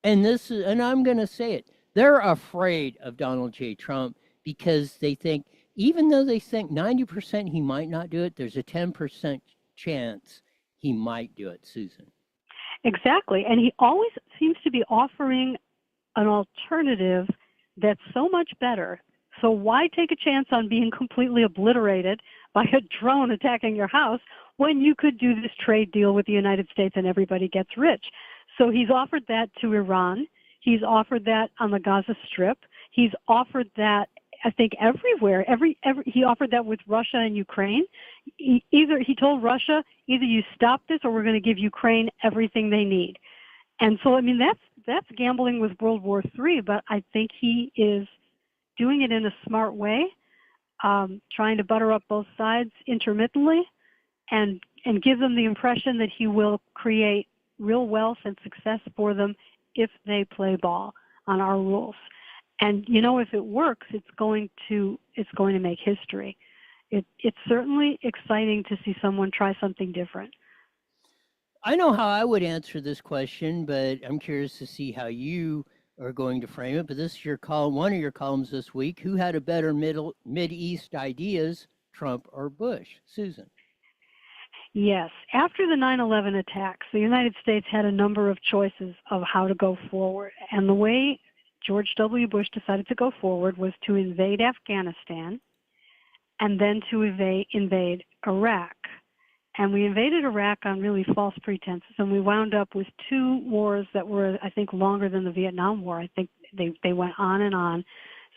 and I'm going to say it, they're afraid of Donald J. Trump, because they think, even though they think 90% he might not do it, there's a 10% chance he might do it, Susan. Exactly. And he always seems to be offering an alternative that's so much better. So why take a chance on being completely obliterated by a drone attacking your house when you could do this trade deal with the United States and everybody gets rich? So he's offered that to Iran. He's offered that on the Gaza Strip. He's offered that, I think, everywhere. He offered that with Russia and Ukraine. He told Russia, either you stop this or we're going to give Ukraine everything they need. And so, I mean, that's gambling with World War III, but I think he is doing it in a smart way, trying to butter up both sides intermittently and give them the impression that he will create real wealth and success for them if they play ball on our rules. And if it works, it's going to make history. It's certainly exciting to see someone try something different. I know how I would answer this question, but I'm curious to see how you are going to frame it. But this is your column, one of your columns this week. Who had a better Mid-East ideas, Trump or Bush? Susan. Yes. After the 9/11 attacks, the United States had a number of choices of how to go forward. And the way George W. Bush decided to go forward was to invade Afghanistan and then to invade Iraq. And we invaded Iraq on really false pretenses, and we wound up with two wars that were, I think, longer than the Vietnam War. I think they went on and on.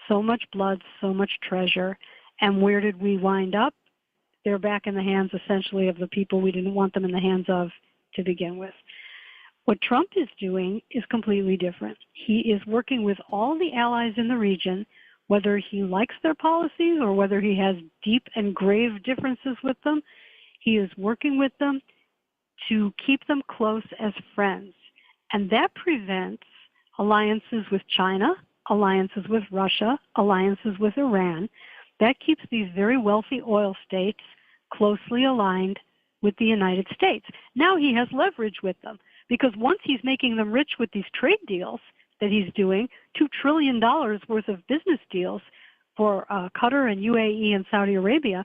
So much blood, so much treasure. And where did we wind up? They're back in the hands, essentially, of the people we didn't want them in the hands of to begin with. What Trump is doing is completely different. He is working with all the allies in the region, whether he likes their policies or whether he has deep and grave differences with them. He is working with them to keep them close as friends. And that prevents alliances with China, alliances with Russia, alliances with Iran. That keeps these very wealthy oil states closely aligned with the United States. Now he has leverage with them, because once he's making them rich with these trade deals that he's doing, $2 trillion worth of business deals for Qatar and UAE and Saudi Arabia,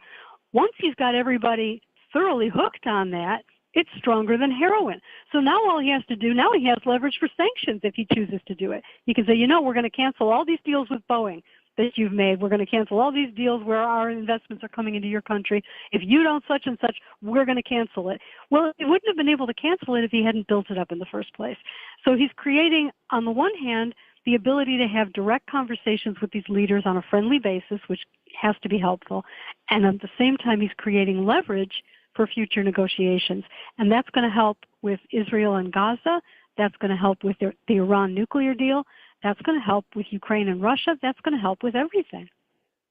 once he's got everybody thoroughly hooked on that, it's stronger than heroin. So now all he has to do, now he has leverage for sanctions if he chooses to do it. He can say, we're going to cancel all these deals with Boeing that you've made. We're going to cancel all these deals where our investments are coming into your country. If you don't such and such, we're going to cancel it. Well, he wouldn't have been able to cancel it if he hadn't built it up in the first place. So he's creating, on the one hand, the ability to have direct conversations with these leaders on a friendly basis, which has to be helpful. And at the same time, he's creating leverage for future negotiations. And that's going to help with Israel and Gaza. That's going to help with the Iran nuclear deal. That's going to help with Ukraine and Russia. That's going to help with everything.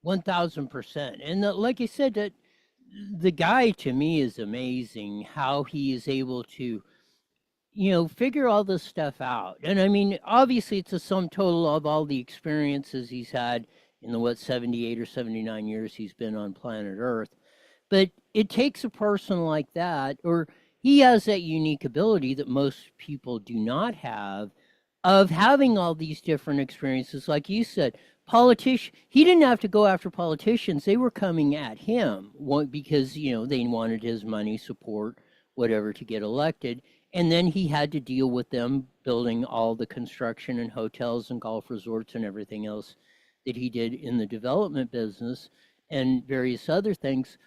1,000%. And like you said, that the guy to me is amazing how he is able to, figure all this stuff out. And I mean, obviously, it's a sum total of all the experiences he's had in the 78 or 79 years he's been on planet Earth. But it takes a person like that, or he has that unique ability that most people do not have, of having all these different experiences. Like you said, he didn't have to go after politicians. They were coming at him because, they wanted his money, support, whatever, to get elected. And then he had to deal with them building all the construction and hotels and golf resorts and everything else that he did in the development business and various other things.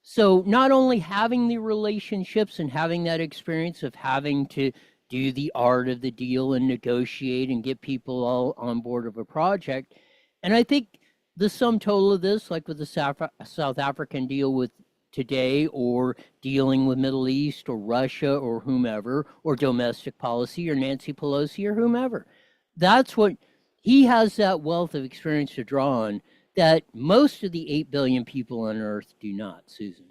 So not only having the relationships and having that experience of having to do the art of the deal and negotiate and get people all on board of a project. And I think the sum total of this, like with the South African deal with today, or dealing with Middle East or Russia or whomever, or domestic policy or Nancy Pelosi or whomever, that's what he has, that wealth of experience to draw on that most of the 8 billion people on Earth do not, Susan.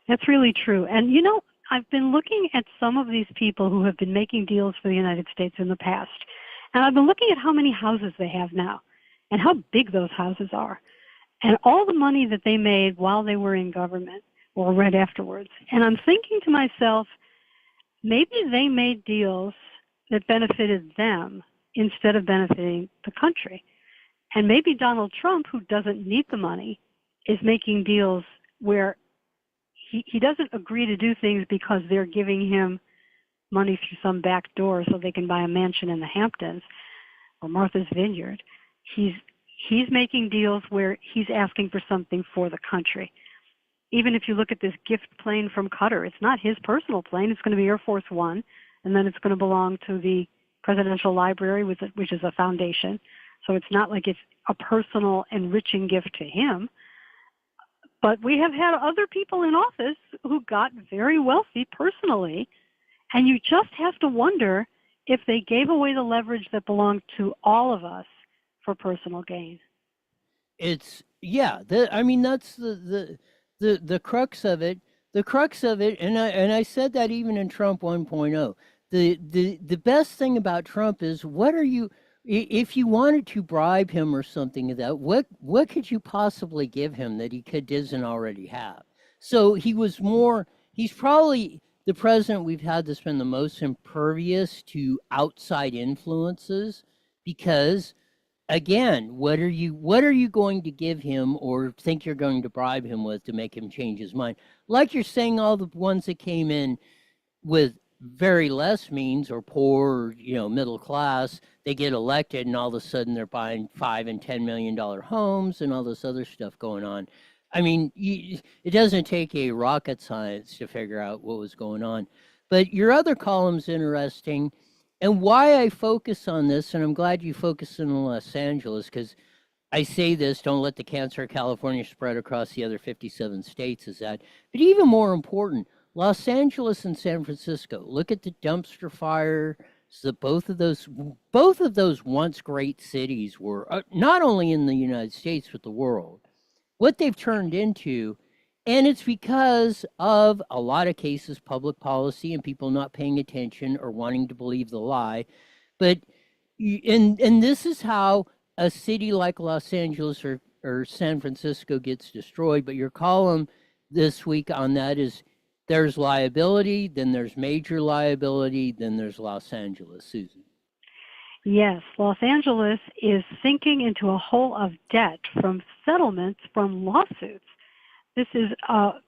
That's really true. And, I've been looking at some of these people who have been making deals for the United States in the past. And I've been looking at how many houses they have now and how big those houses are and all the money that they made while they were in government or right afterwards. And I'm thinking to myself, maybe they made deals that benefited them instead of benefiting the country. And maybe Donald Trump, who doesn't need the money, is making deals where he doesn't agree to do things because they're giving him money through some back door so they can buy a mansion in the Hamptons or Martha's Vineyard. He's making deals where he's asking for something for the country. Even if you look at this gift plane from Qatar, it's not his personal plane. It's going to be Air Force One, and then it's going to belong to the Presidential Library, which is a foundation. So it's not like it's a personal enriching gift to him. But we have had other people in office who got very wealthy personally, and you just have to wonder if they gave away the leverage that belonged to all of us for personal gain. That's the crux of it. The crux of it, and I said that even in Trump 1.0. The best thing about Trump is, if you wanted to bribe him or something of that, what could you possibly give him that he doesn't already have? So he's probably the president we've had that's been the most impervious to outside influences, because again, what are you going to give him or think you're going to bribe him with to make him change his mind? Like you're saying, all the ones that came in with very less means or poor, middle class, they get elected and all of a sudden they're buying $5 and $10 million homes and all this other stuff going on. I mean, it doesn't take a rocket science to figure out what was going on. But your other column's interesting, and why I focus on this, and I'm glad you focus on Los Angeles, because I say this, don't let the cancer of California spread across the other 57 states, is that. But even more important, Los Angeles and San Francisco, look at the dumpster fire. So both of those once great cities were not only in the United States, but the world. What they've turned into, and it's because of a lot of cases, public policy and people not paying attention or wanting to believe the lie. But, and this is how a city like Los Angeles or San Francisco gets destroyed. But your column this week on that is, there's liability, then there's major liability, then there's Los Angeles. Susan. Yes, Los Angeles is sinking into a hole of debt from settlements from lawsuits. This is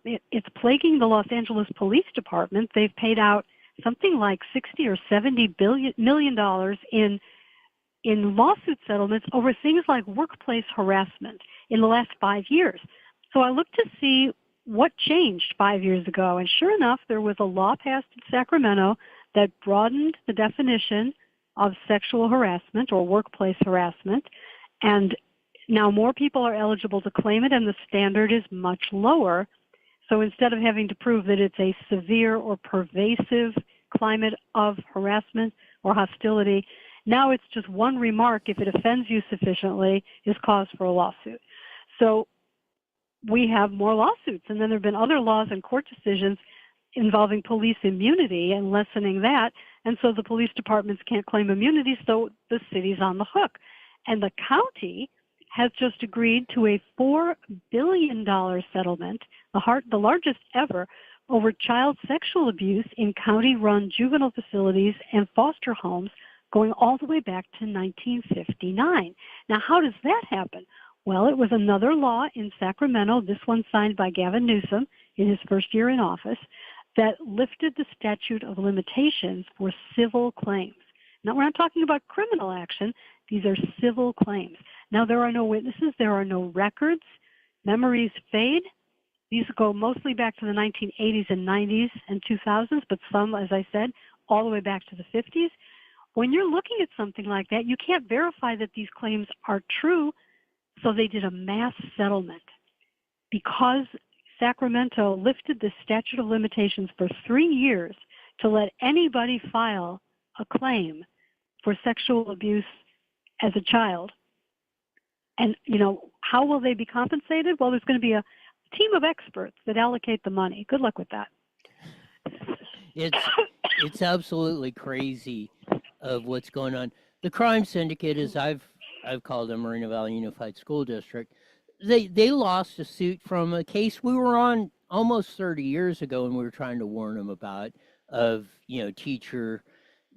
it's plaguing the Los Angeles Police Department. They've paid out something like $60 or $70 million in lawsuit settlements over things like workplace harassment in the last 5 years. So I looked to see what changed 5 years ago, and sure enough, there was a law passed in Sacramento that broadened the definition of sexual harassment or workplace harassment, and now more people are eligible to claim it, and the standard is much lower. So instead of having to prove that it's a severe or pervasive climate of harassment or hostility, now it's just one remark, if it offends you sufficiently, is cause for a lawsuit. So we have more lawsuits. And then there have been other laws and court decisions involving police immunity and lessening that. And so the police departments can't claim immunity, so the city's on the hook. And the county has just agreed to a $4 billion settlement, the largest ever, over child sexual abuse in county-run juvenile facilities and foster homes going all the way back to 1959. Now, how does that happen? Well, it was another law in Sacramento, this one signed by Gavin Newsom in his first year in office, that lifted the statute of limitations for civil claims. Now, we're not talking about criminal action. These are civil claims. Now, there are no witnesses. There are no records. Memories fade. These go mostly back to the 1980s and 90s and 2000s, but some, as I said, all the way back to the 50s. When you're looking at something like that, you can't verify that these claims are true, so they did a mass settlement. Because Sacramento lifted the statute of limitations for 3 years to let anybody file a claim for sexual abuse as a child. And, how will they be compensated? Well, there's going to be a team of experts that allocate the money. Good luck with that. It's absolutely crazy of what's going on. The crime syndicate, as I've called them, Moreno Valley Unified School District, they lost a suit from a case we were on almost 30 years ago, and we were trying to warn them about of teacher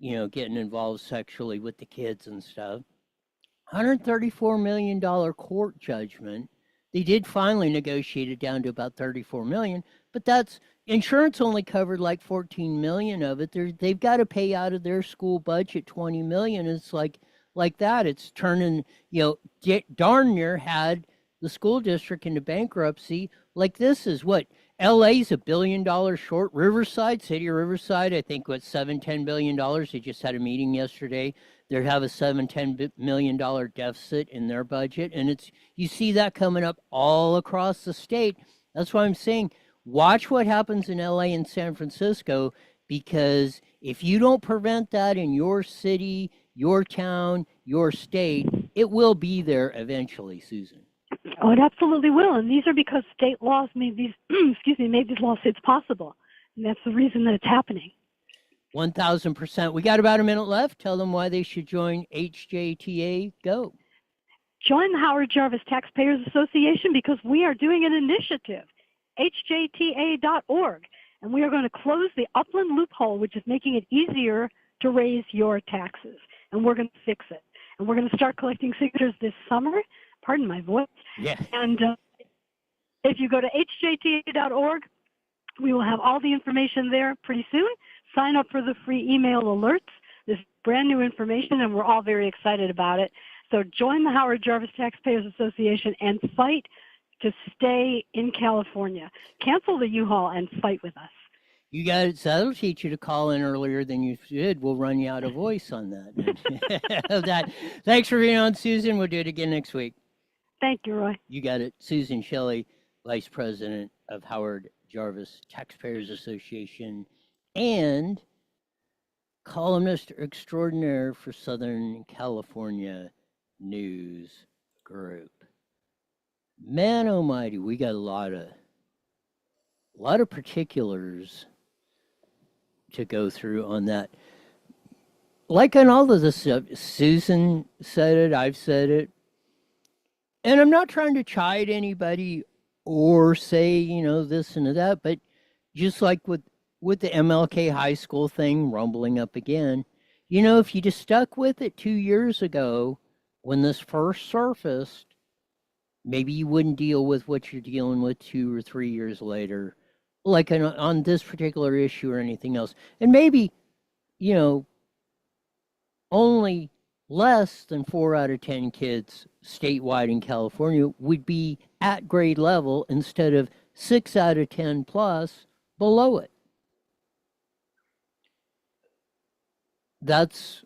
getting involved sexually with the kids and stuff. $134 million court judgment. They did finally negotiate it down to about $34 million, but that's insurance only covered like $14 million of it. They've got to pay out of their school budget $20 million. It's like that. It's turning, darn near had the school district into bankruptcy. Like this is what LA's $1 billion short. Riverside, city of Riverside, I think $7-10 billion. They just had a meeting yesterday. They have a $7-10 million deficit in their budget, and you see that coming up all across the state. That's why I'm saying watch what happens in LA and San Francisco, because if you don't prevent that in your city, your town, your state, it will be there eventually, Susan. Oh, it absolutely will, and these are because state laws made these made these lawsuits possible, and that's the reason that it's happening. 1,000%. We got about a minute left. Tell them why they should join HJTA. Go. Join the Howard Jarvis Taxpayers Association because we are doing an initiative, hjta.org, and we are going to close the upland loophole, which is making it easier to raise your taxes, and we're going to fix it. And we're going to start collecting signatures this summer. Pardon my voice. Yeah. And if you go to hjta.org, we will have all the information there pretty soon. Sign up for the free email alerts. This is brand new information, and we're all very excited about it. So join the Howard Jarvis Taxpayers Association and fight to stay in California. Cancel the U-Haul and fight with us. You got it. So that'll teach you to call in earlier than you did. We'll run you out of voice on that. Thanks for being on, Susan. We'll do it again next week. Thank you, Roy. You got it. Susan Shelley, Vice President of Howard Jarvis Taxpayers Association and columnist extraordinaire for Southern California News Group. Man almighty, we got a lot of particulars to go through on that. Like on all of this stuff, Susan said it, I've said it, and I'm not trying to chide anybody or say, this and that, but just like with the MLK high school thing rumbling up again, if you just stuck with it 2 years ago when this first surfaced, maybe you wouldn't deal with what you're dealing with 2 or 3 years later, like on this particular issue or anything else. And maybe, only less than 4 out of 10 kids statewide in California would be at grade level instead of 6 out of 10 plus below it. That's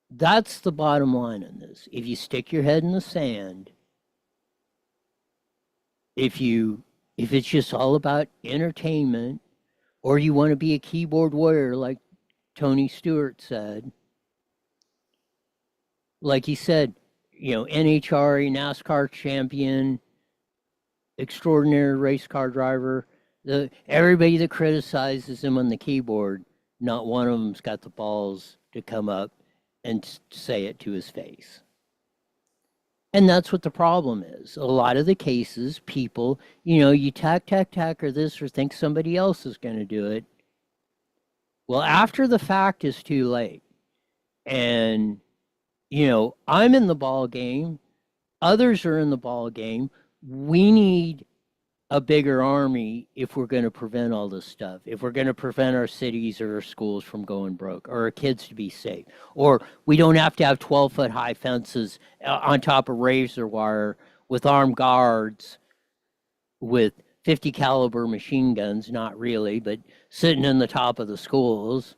the bottom line on this. If you stick your head in the sand, if you If it's just all about entertainment, or you want to be a keyboard warrior, like Tony Stewart said, like he said, NHRA, NASCAR champion, extraordinary race car driver, everybody that criticizes him on the keyboard, not one of them's got the balls to come up and say it to his face. And that's what the problem is. A lot of the cases, people, you tack, or this, or think somebody else is going to do it. Well, after the fact is too late. And, I'm in the ball game. Others are in the ball game. We need a bigger army if we're going to prevent all this stuff, if we're going to prevent our cities or our schools from going broke, or our kids to be safe, or we don't have to have 12-foot high fences on top of razor wire with armed guards with 50 caliber machine guns, not really, but sitting in the top of the schools.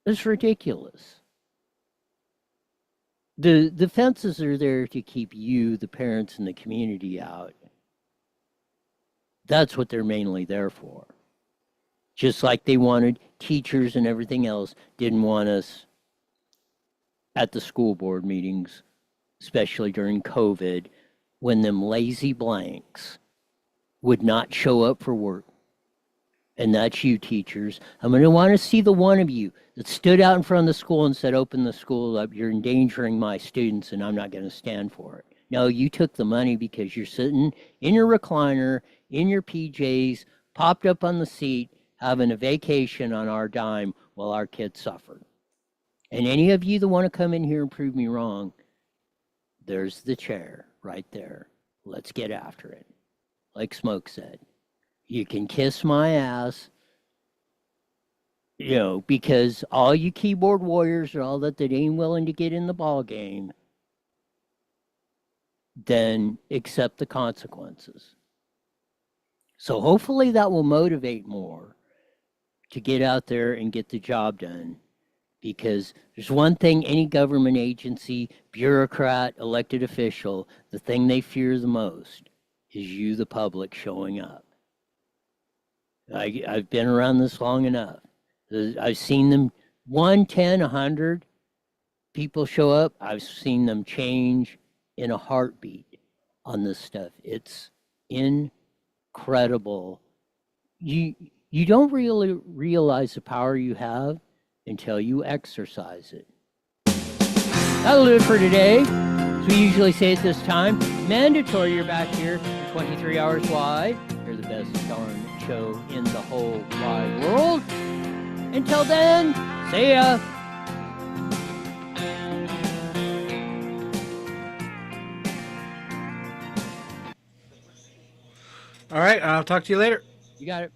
It's ridiculous. The fences are there to keep you, the parents, and the community out. That's what they're mainly there for. Just like they wanted teachers and everything else, didn't want us at the school board meetings, especially during COVID, when them lazy blanks would not show up for work. And that's you, teachers. I'm going to want to see the one of you that stood out in front of the school and said, open the school up. You're endangering my students, and I'm not going to stand for it. No, you took the money because you're sitting in your recliner, in your PJs, popped up on the seat, having a vacation on our dime while our kids suffered. And any of you that want to come in here and prove me wrong, there's the chair right there. Let's get after it. Like Smoke said, you can kiss my ass, because all you keyboard warriors are all that ain't willing to get in the ball game, then accept the consequences. So hopefully that will motivate more to get out there and get the job done. Because there's one thing any government agency, bureaucrat, elected official, the thing they fear the most is you, the public, showing up. I've been around this long enough. I've seen them 1, 10, 100 people show up. I've seen them change in a heartbeat on this stuff. It's incredible. You don't really realize the power you have until you exercise it. That'll do it for today. As we usually say at this time, mandatory you're back here for 23 hours wide. You're the best darn show in the whole wide world. Until then, see ya. All right, I'll talk to you later. You got it.